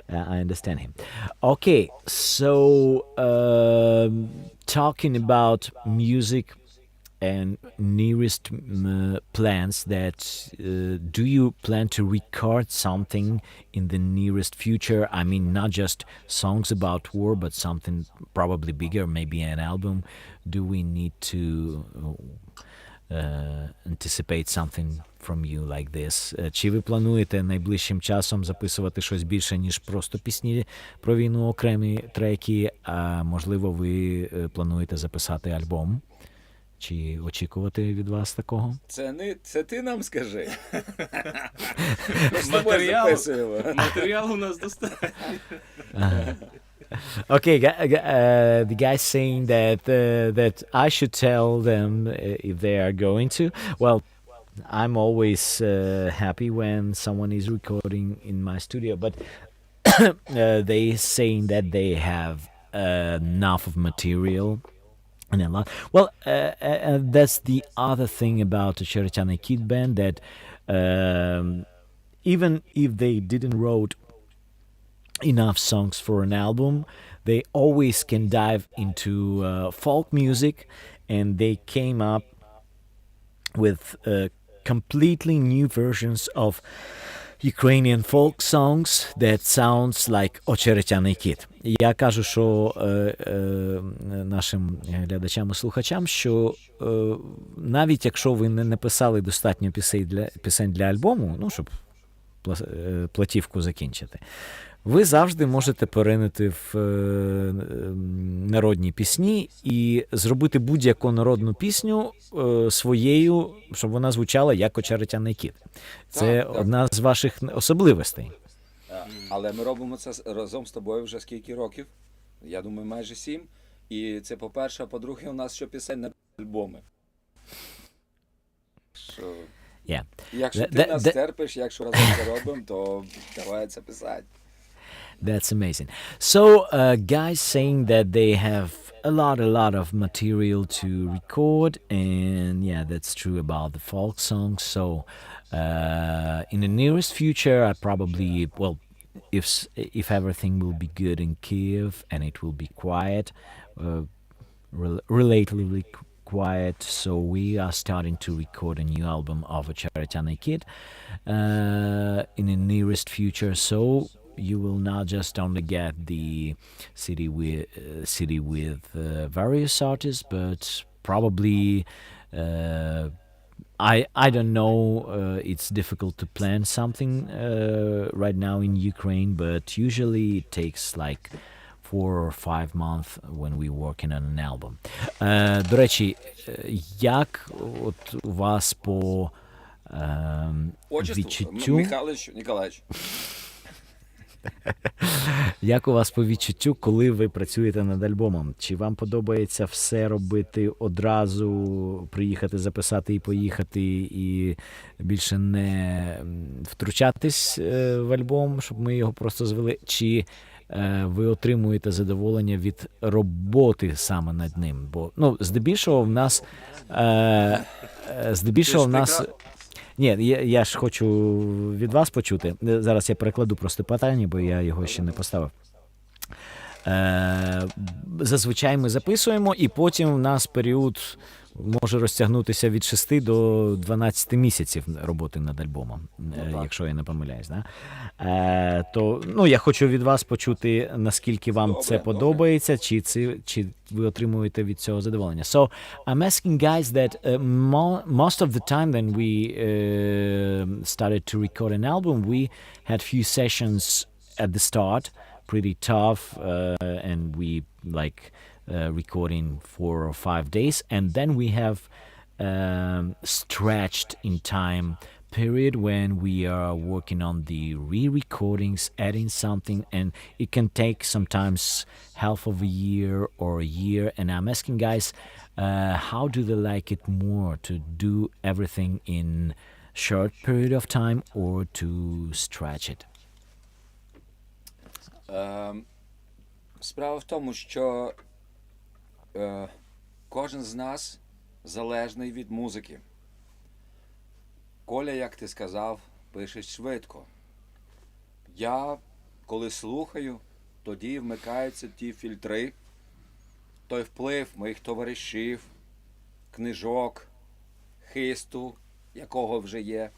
I understand him. Okay, so talking about music and nearest plans that do you plan to record something in the nearest future? I mean, not just songs about war, but something probably bigger, maybe an album. Do we need to anticipate something from you like this? Чи ви плануєте найближчим часом записувати щось більше, ніж просто пісні про війну, окремі треки, а можливо ви плануєте записати альбом? Чи очікувати від вас такого? Це ти нам скажи. Ми з тобою записуємо. Матеріал у нас достатньо. Okay, the guy saying that I should tell them if they are going to. Well, I'm always happy when someone is recording in my studio, but they saying that they have enough of material. And a lot. Well, that's the other thing about the Ocheretyanyi Kit band, that even if they didn't wrote enough songs for an album, they always can dive into folk music, and they came up with completely new versions of Ukrainian folk songs that sounds like Ocheretyanyi Kit. Я кажу, що нашим глядачам і слухачам, що навіть якщо ви не написали достатньо пісень для альбому, ну, щоб платівку закінчити, ви завжди можете поринути в народні пісні і зробити будь-яку народну пісню своєю, щоб вона звучала як Ocheretyanyi Kit. Це одна з ваших особливостей. Але ми робимо це разом з тобою вже скільки років? Я думаю, майже 7. І це по-перше, а по-друге, у нас ще пісень на альбоми. Що... Yeah. Якщо ти нас терпиш, якщо разом це робимо, то давай це писати. That's amazing. So, guys saying that they have a lot of material to record, and yeah, that's true about the folk songs. So, in the nearest future, I probably, well, if everything will be good in Kiev and it will be quiet, relatively quiet, so we are starting to record a new album of Ocheretyanyi Kit in the nearest future. So you will not just only get the CD with various artists, but probably I don't know. It's difficult to plan something right now in Ukraine, but usually it takes like 4 or 5 months when we're working on an album. До речі, як от у вас по відчуттю... Ніколаївич. Як у вас по відчуттю, коли ви працюєте над альбомом? Чи вам подобається все робити одразу, приїхати, записати і поїхати, і більше не втручатись в альбом, щоб ми його просто звели? Чи ви отримуєте задоволення від роботи саме над ним? Бо, ну, здебільшого в нас... Ні, я ж хочу від вас почути. Зараз я перекладу просто питання, бо я його ще не поставив. Зазвичай ми записуємо, і потім в нас період може розтягнутися від 6 до 12 місяців роботи над альбомом, якщо я не помиляюсь. Да? То, ну, я хочу від вас почути, наскільки вам це подобається, чи ви отримуєте від цього задоволення. So, I'm asking guys that most of the time when we started to record an album, we had few sessions at the start pretty tough, and we like recording 4 or 5 days, and then we have stretched in time period when we are working on the re-recordings, adding something, and it can take sometimes half of a year or a year. And I'm asking guys, how do they like it more, to do everything in short period of time or to stretch it? Справа в тому, що кожен з нас залежний від музики. Коля, як ти сказав, пише швидко. Я, коли слухаю, тоді вмикаються ті фільтри, той вплив моїх товаришів, книжок, хисту, якого вже є.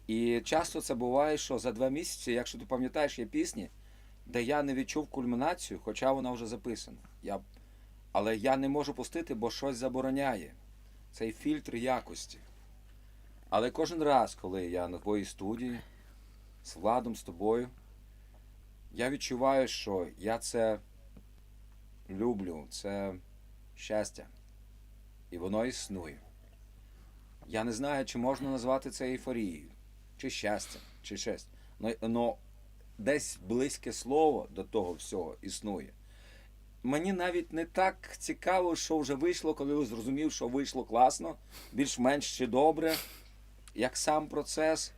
І часто це буває, що за 2 місяці, якщо ти пам'ятаєш, є пісні, де я не відчув кульмінацію, хоча вона вже записана. Але я не можу пустити, бо щось забороняє. Цей фільтр якості. Але кожен раз, коли я на твоїй студії, з Владом, з тобою, я відчуваю, що я це люблю, це щастя. І воно існує. Я не знаю, чи можна назвати це ейфорією, чи щастям, чи щось. Но десь близьке слово до того всього існує. Мені навіть не так цікаво, що вже вийшло, коли зрозумів, що вийшло класно, більш-менш чи добре, як сам процес.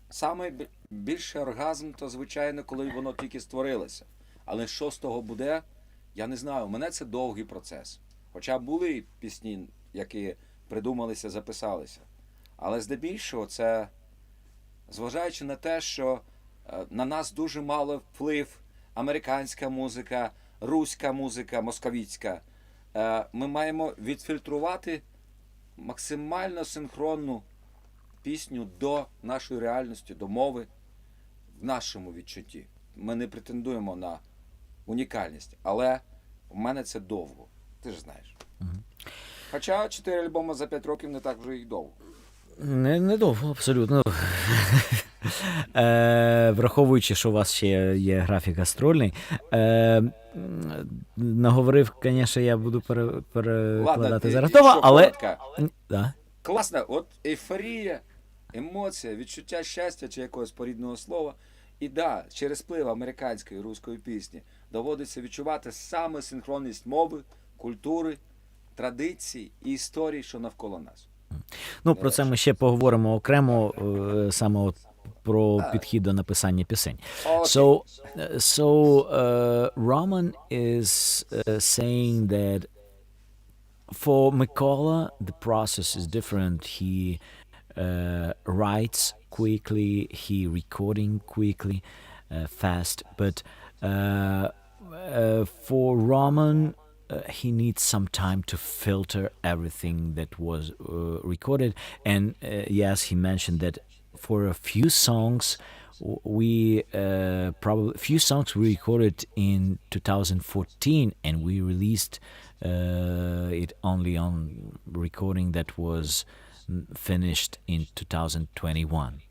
Саме більший оргазм, то, звичайно, коли воно тільки створилося. Але що з того буде, я не знаю. У мене це довгий процес. Хоча були пісні, які придумалися, записалися. Але здебільшого це, зважаючи на те, що на нас дуже мало вплив американська музика, руська музика, московітська, ми маємо відфільтрувати максимально синхронну пісню до нашої реальності, до мови, в нашому відчутті. Ми не претендуємо на унікальність, але в мене це довго, ти ж знаєш. Хоча 4 альбоми за 5 років не так вже і довго. Не довго, абсолютно. Враховуючи, що у вас ще є графік гастрольний, наговорив, звісно, я буду перекладати зараз того, але... Да. Класно, от ейфорія, емоція, відчуття щастя чи якогось порідного слова. І да, через вплив американської, руської пісні доводиться відчувати саме синхронність мови, культури, традицій і історії, що навколо нас. Ну, про це ми ще поговоримо окремо, саме от про підхід до написання пісень. So Roman is saying that for Mykola, the process is different. He writes quickly, he recording quickly, fast. But for Roman, he needs some time to filter everything that was recorded. And yes, he mentioned that for a few songs, we recorded in 2014, and we released it only on recording that was finished in 2021,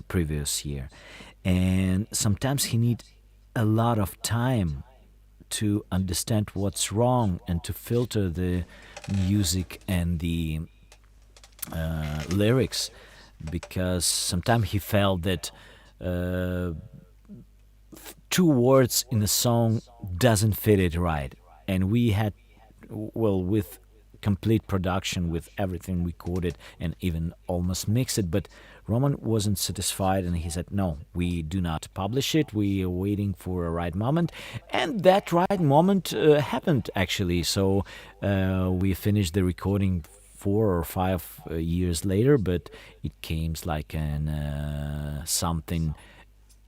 previous year. And sometimes he need a lot of time to understand what's wrong and to filter the music and the lyrics, because sometimes he felt that 2 words in a song doesn't fit it right. And we had, with complete production, with everything recorded and even almost mixed it, but Roman wasn't satisfied, and he said, no, we do not publish it. We are waiting for a right moment. And that right moment happened, actually. So we finished the recording 4 or 5 years later, but it came like something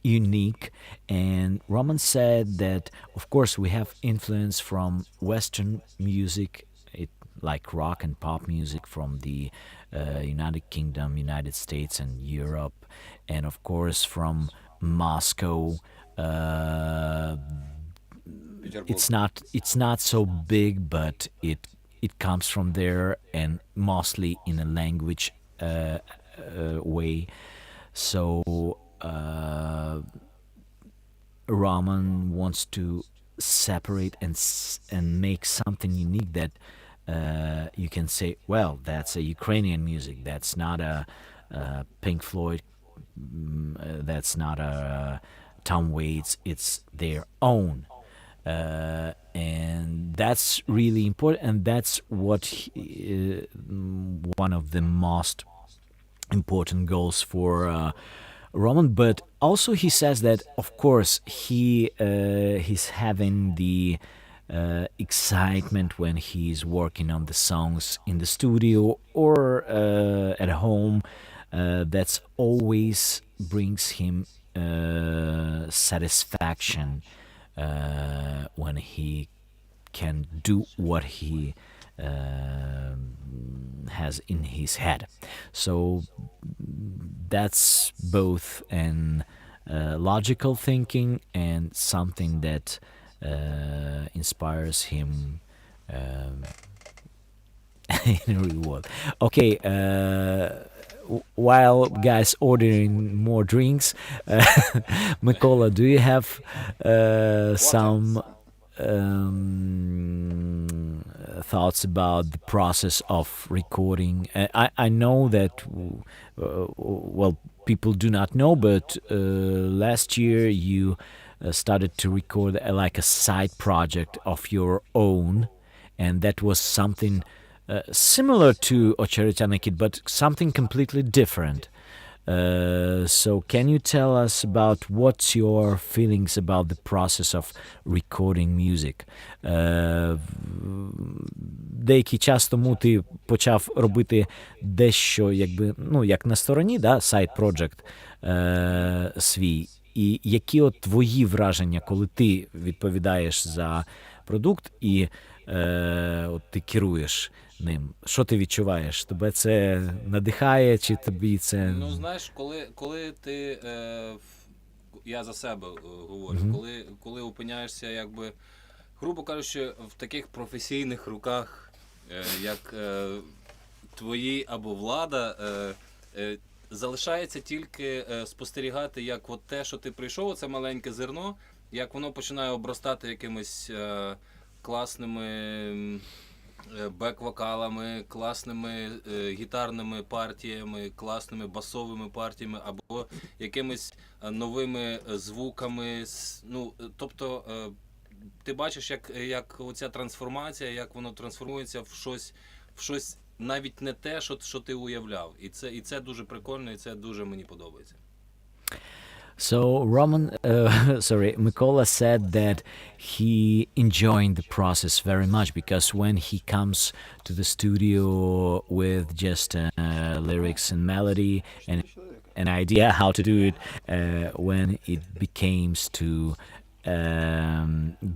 unique. And Roman said that, of course, we have influence from Western music, like rock and pop music from the United Kingdom, United States, and Europe, and of course from Moscow. It's not so big, but it comes from there, and mostly in a language way. So Roman wants to separate and make something unique that you can say, well, that's a Ukrainian music. That's not a Pink Floyd. That's not a Tom Waits. It's their own. And that's really important, and that's what one of the most important goals for Roman. But also he says that, of course, he's having the excitement when he's working on the songs in the studio or at home. That's always brings him satisfaction when he can do what he has in his head. So that's both an logical thinking and something that inspires him in a real world. Okay, while guys ordering more drinks, Mikola, do you have some thoughts about the process of recording? I know that, well, people do not know, but last year you started to record like a side project of your own, and that was something similar to Ocheretyanyi Kit, but something completely different. So can you tell us about what's your feelings about the process of recording music? Деякий час тому ти почав робити дещо, якби, ну, як на стороні, да, сайд-проджект свій. І які от твої враження, коли ти відповідаєш за продукт і от ти керуєш ним? Що ти відчуваєш? Тебе це надихає, чи тобі це... Ну, знаєш, коли ти, я за себе говорю, коли опиняєшся, якби, грубо кажучи, в таких професійних руках, як твої або влада, залишається тільки спостерігати, як от те, що ти прийшов, це маленьке зерно, як воно починає обростати якимись класними бек-вокалами, класними гітарними партіями, класними басовими партіями або якимись новими звуками. Ну, тобто ти бачиш, як оця трансформація, як воно трансформується в щось навіть не те, що ти уявляв. І це дуже прикольно, і це дуже мені подобається. So Roman, Mikola said that he enjoyed the process very much, because when he comes to the studio with just lyrics and melody and an idea how to do it, when it becomes to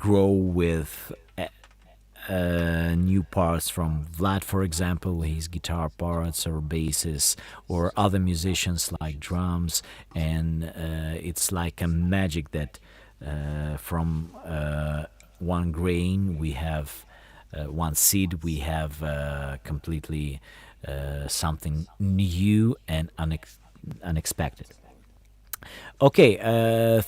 grow with new parts from Vlad, for example, his guitar parts or basses, or other musicians like drums, and it's like a magic that from one grain we have one seed, we have completely something new and unexpected. Okay,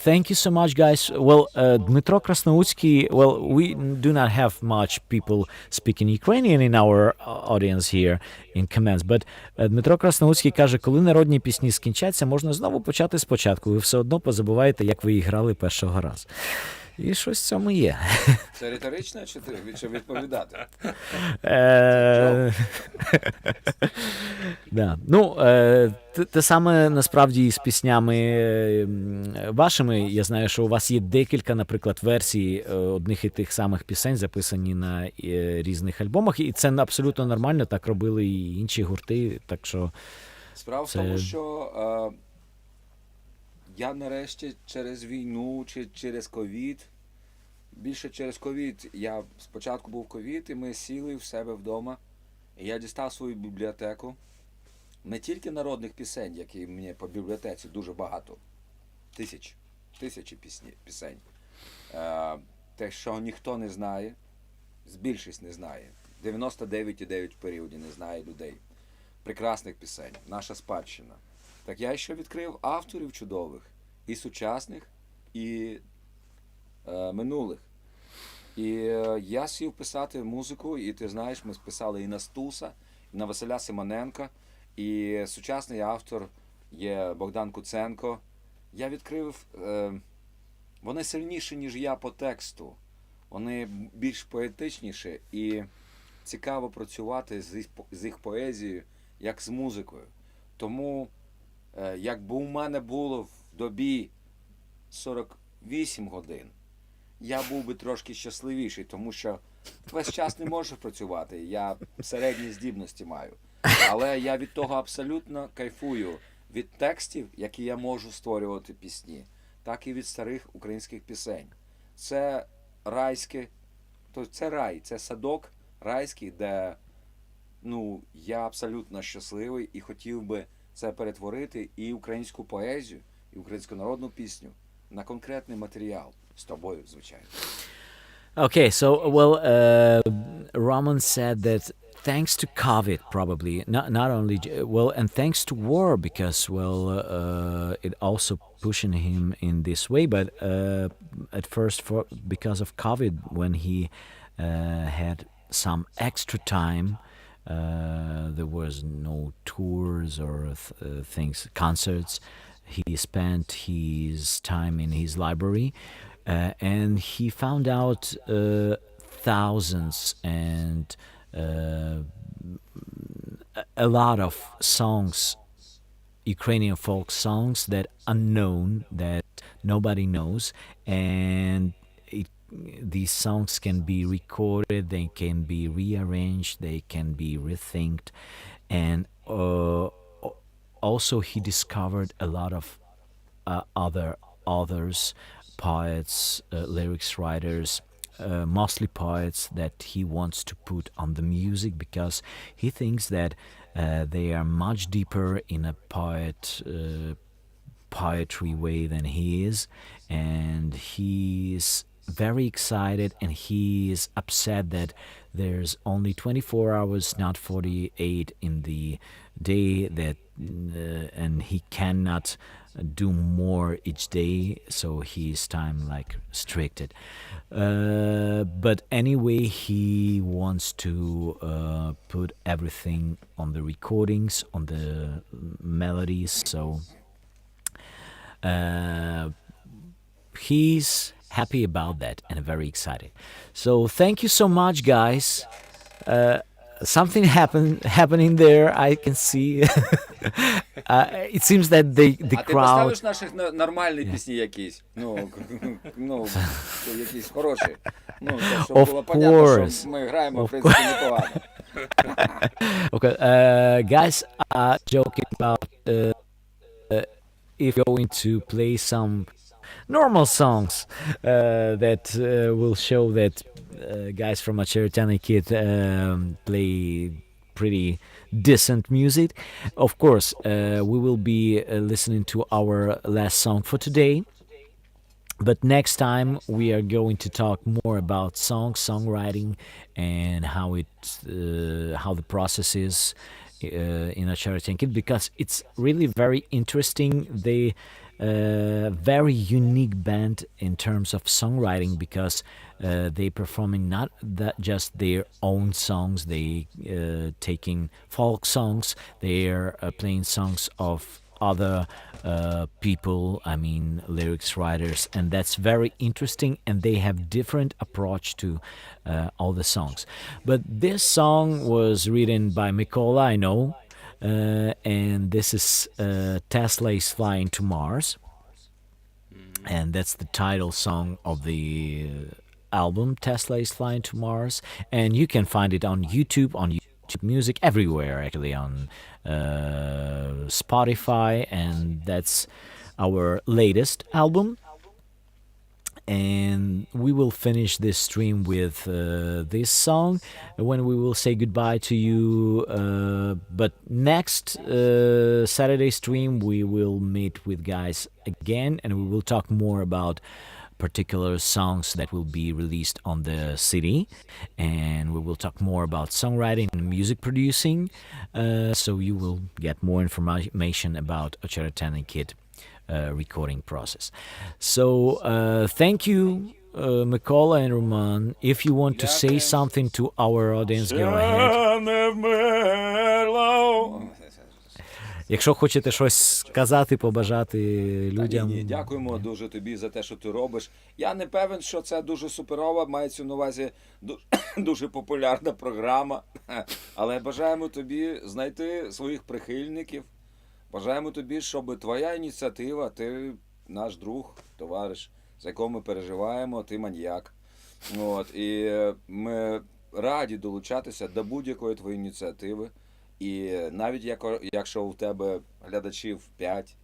thank you so much, guys. Well, Dmitro Krasnoutski, well, we do not have much people speaking Ukrainian in our audience here in comments, but Дмитро Красноутський каже, коли народні пісні скінчаться, можна знову почати спочатку, ви все одно позабуваєте, як ви їх грали першого разу. І щось в цьому є. Це риторично, чи відповідати? Да. Ну, те саме, насправді, з піснями вашими. Я знаю, що у вас є декілька, наприклад, версій одних і тих самих пісень, записані на різних альбомах, і це абсолютно нормально, так робили і інші гурти, так що... Справа в тому, що я нарешті через війну чи через ковід, більше через ковід, я спочатку був ковід, і ми сіли в себе вдома, і я дістав свою бібліотеку, не тільки народних пісень, які мені по бібліотеці дуже багато, тисячі пісень, те, що ніхто не знає, більшість не знає, 99,9 в періоді не знає людей, прекрасних пісень, наша спадщина. Так я ще відкрив авторів чудових, і сучасних, і минулих. І я сів писати музику, і ти знаєш, ми писали і на Стуса, і на Василя Симоненка, і сучасний автор є Богдан Куценко. Я відкрив, вони сильніші, ніж я по тексту, вони більш поетичніші, і цікаво працювати з їх поезією, як з музикою. Тому, якби у мене було в добі 48 годин, я був би трошки щасливіший, тому що весь час не можу працювати, я середні здібності маю. Але я від того абсолютно кайфую, від текстів, які я можу створювати пісні, так і від старих українських пісень. Це райське, тобто це рай, це садок райський, де я абсолютно щасливий і хотів би це перетворити і українську поезію, і українську народну пісню на конкретний матеріал. З тобою, звичайно. Okay, so well, Ramon said that thanks to COVID, probably not only well, and thanks to war, because it also pushing him in this way. But at first, because of COVID, when he had some extra time, there was no tours or things, concerts. He spent his time in his library. And he found out thousands and a lot of songs, Ukrainian folk songs that unknown, that nobody knows, and these songs can be recorded, they can be rearranged, they can be rethinked, and also he discovered a lot of other authors, poets, lyrics writers, mostly poets that he wants to put on the music, because he thinks that they are much deeper in a poetry way than he is, and he's very excited, and he is upset that there's only 24 hours, not 48 in the day, that and he cannot do more each day, so his time like restricted. But anyway, he wants to put everything on the recordings, on the melodies, so he's happy about that and very excited. So thank you so much, guys. Something happening there, I can see. It seems that the А ти crowd. поставиш наших нормальні пісні якісь? Якісь хороші. Щоб Of було понятно, course. що ми граємо, в принципі, непогано. Okay, guys are joking about if going to play some normal songs that will show that guys from Ocheretyanyi Kit play pretty decent music. Of course, we will be listening to our last song for today. But next time we are going to talk more about songwriting, and how the process is in Ocheretyanyi Kit, because it's really very interesting. They very unique band in terms of songwriting, because they performing not that just their own songs, they taking folk songs, they are playing songs of other people, I mean lyrics writers, and that's very interesting, and they have different approach to all the songs. But this song was written by Mikola, I know, and this is Tesla is Flying to Mars, and that's the title song of the album, Tesla is Flying to Mars, and you can find it on YouTube, on YouTube Music, everywhere actually, on Spotify, and that's our latest album. And we will finish this stream with this song when we will say goodbye to you. But next Saturday stream, we will meet with guys again, and we will talk more about particular songs that will be released on the CD, and we will talk more about songwriting and music producing, so you will get more information about Ocheretyanyi Kit recording process. So thank you Mikola and Roman, if you want to say something to our audience, go ahead. Не вмерло. Якщо хочете щось сказати, побажати людям. Ні, дякуємо дуже тобі за те, що ти робиш. Я не певен, що це дуже суперова, мається на увазі дуже популярна програма. Але бажаємо тобі знайти своїх прихильників. Бажаємо тобі, щоб твоя ініціатива, ти наш друг, товариш, за якого ми переживаємо, ти маніяк. От, і ми раді долучатися до будь-якої твоєї ініціативи. І навіть якщо у тебе глядачів 5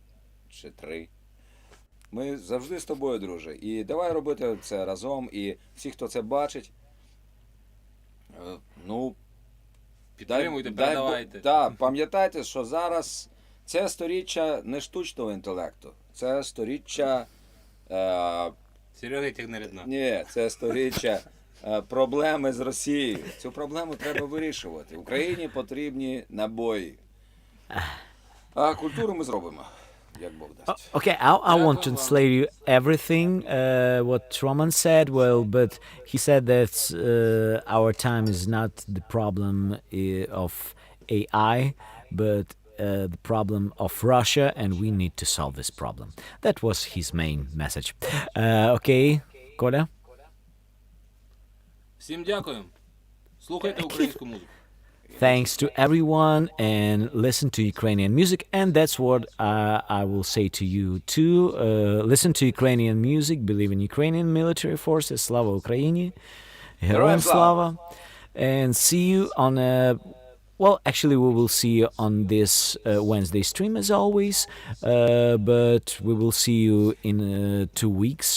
чи 3, ми завжди з тобою, друже. І давай робити це разом. І всі, хто це бачить, Підтримуйте, передавайте. Так, пам'ятайте, що зараз це сторіччя не штучного інтелекту. Це сторіччя... Серега тягне рядно. Ні, це сторіччя проблеми з Росією. Цю проблему треба вирішувати. Україні потрібні набої. А культуру ми зробимо, як Бог дасть. Okay, I won't translate you everything what Roman said, well, but he said that our time is not the problem of AI, but the problem of Russia, and we need to solve this problem. That was his main message. Okay, Коля? Всім дякую. Слухайте українську музику. Thanks to everyone and listen to Ukrainian music, and that's what I will say to you too. Listen to Ukrainian music, believe in Ukrainian military forces. Slava Ukraini, Героям Slava, and see you on a... Well, actually, we will see you on this Wednesday stream as always, but we will see you in 2 weeks.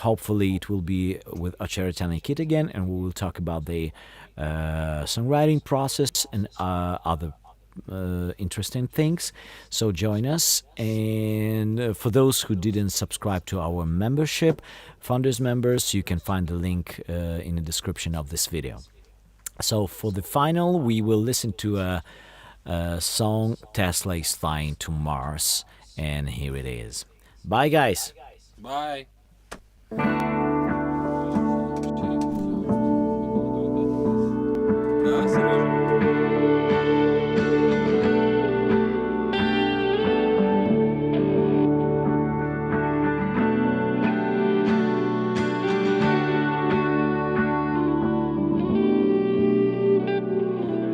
Hopefully, it will be with Ocheretyanyi Kit again, and we will talk about the songwriting process and other interesting things. So join us. And for those who didn't subscribe to our membership, Founders members, you can find the link in the description of this video. So for the final, we will listen to a song, Tesla is Flying to Mars, and here it is. Bye, guys. Bye. Да, Сережа?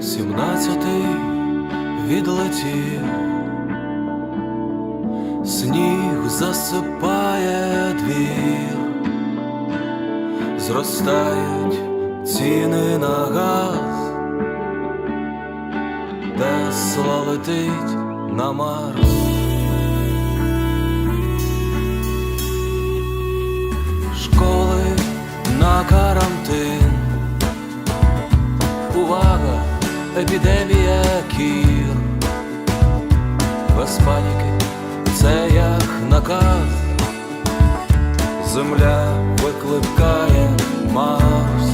Сімнадцятий відлетів, сніг засипає двір, зростають ціни на газ, Тесла летить на Марс. Школи на карантин, увага! Епідемія кір, без паніки, це як наказ, земля викликає Марс.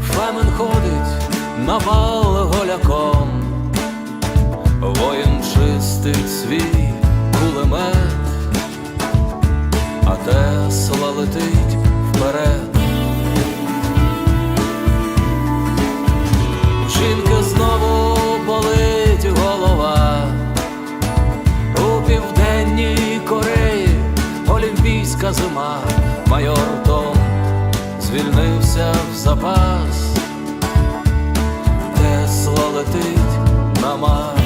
Фемен ходить на бал голяком, воїн чистить свій кулемет, а Тесла летить вперед. У жінки знову болить голова, у Південній Кореї олімпійська зима, майор Том звільнився в запас, Тесла летить на Марс.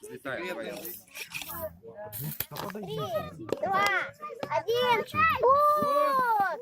Злітає, давай. 3, 2, 1, пуск!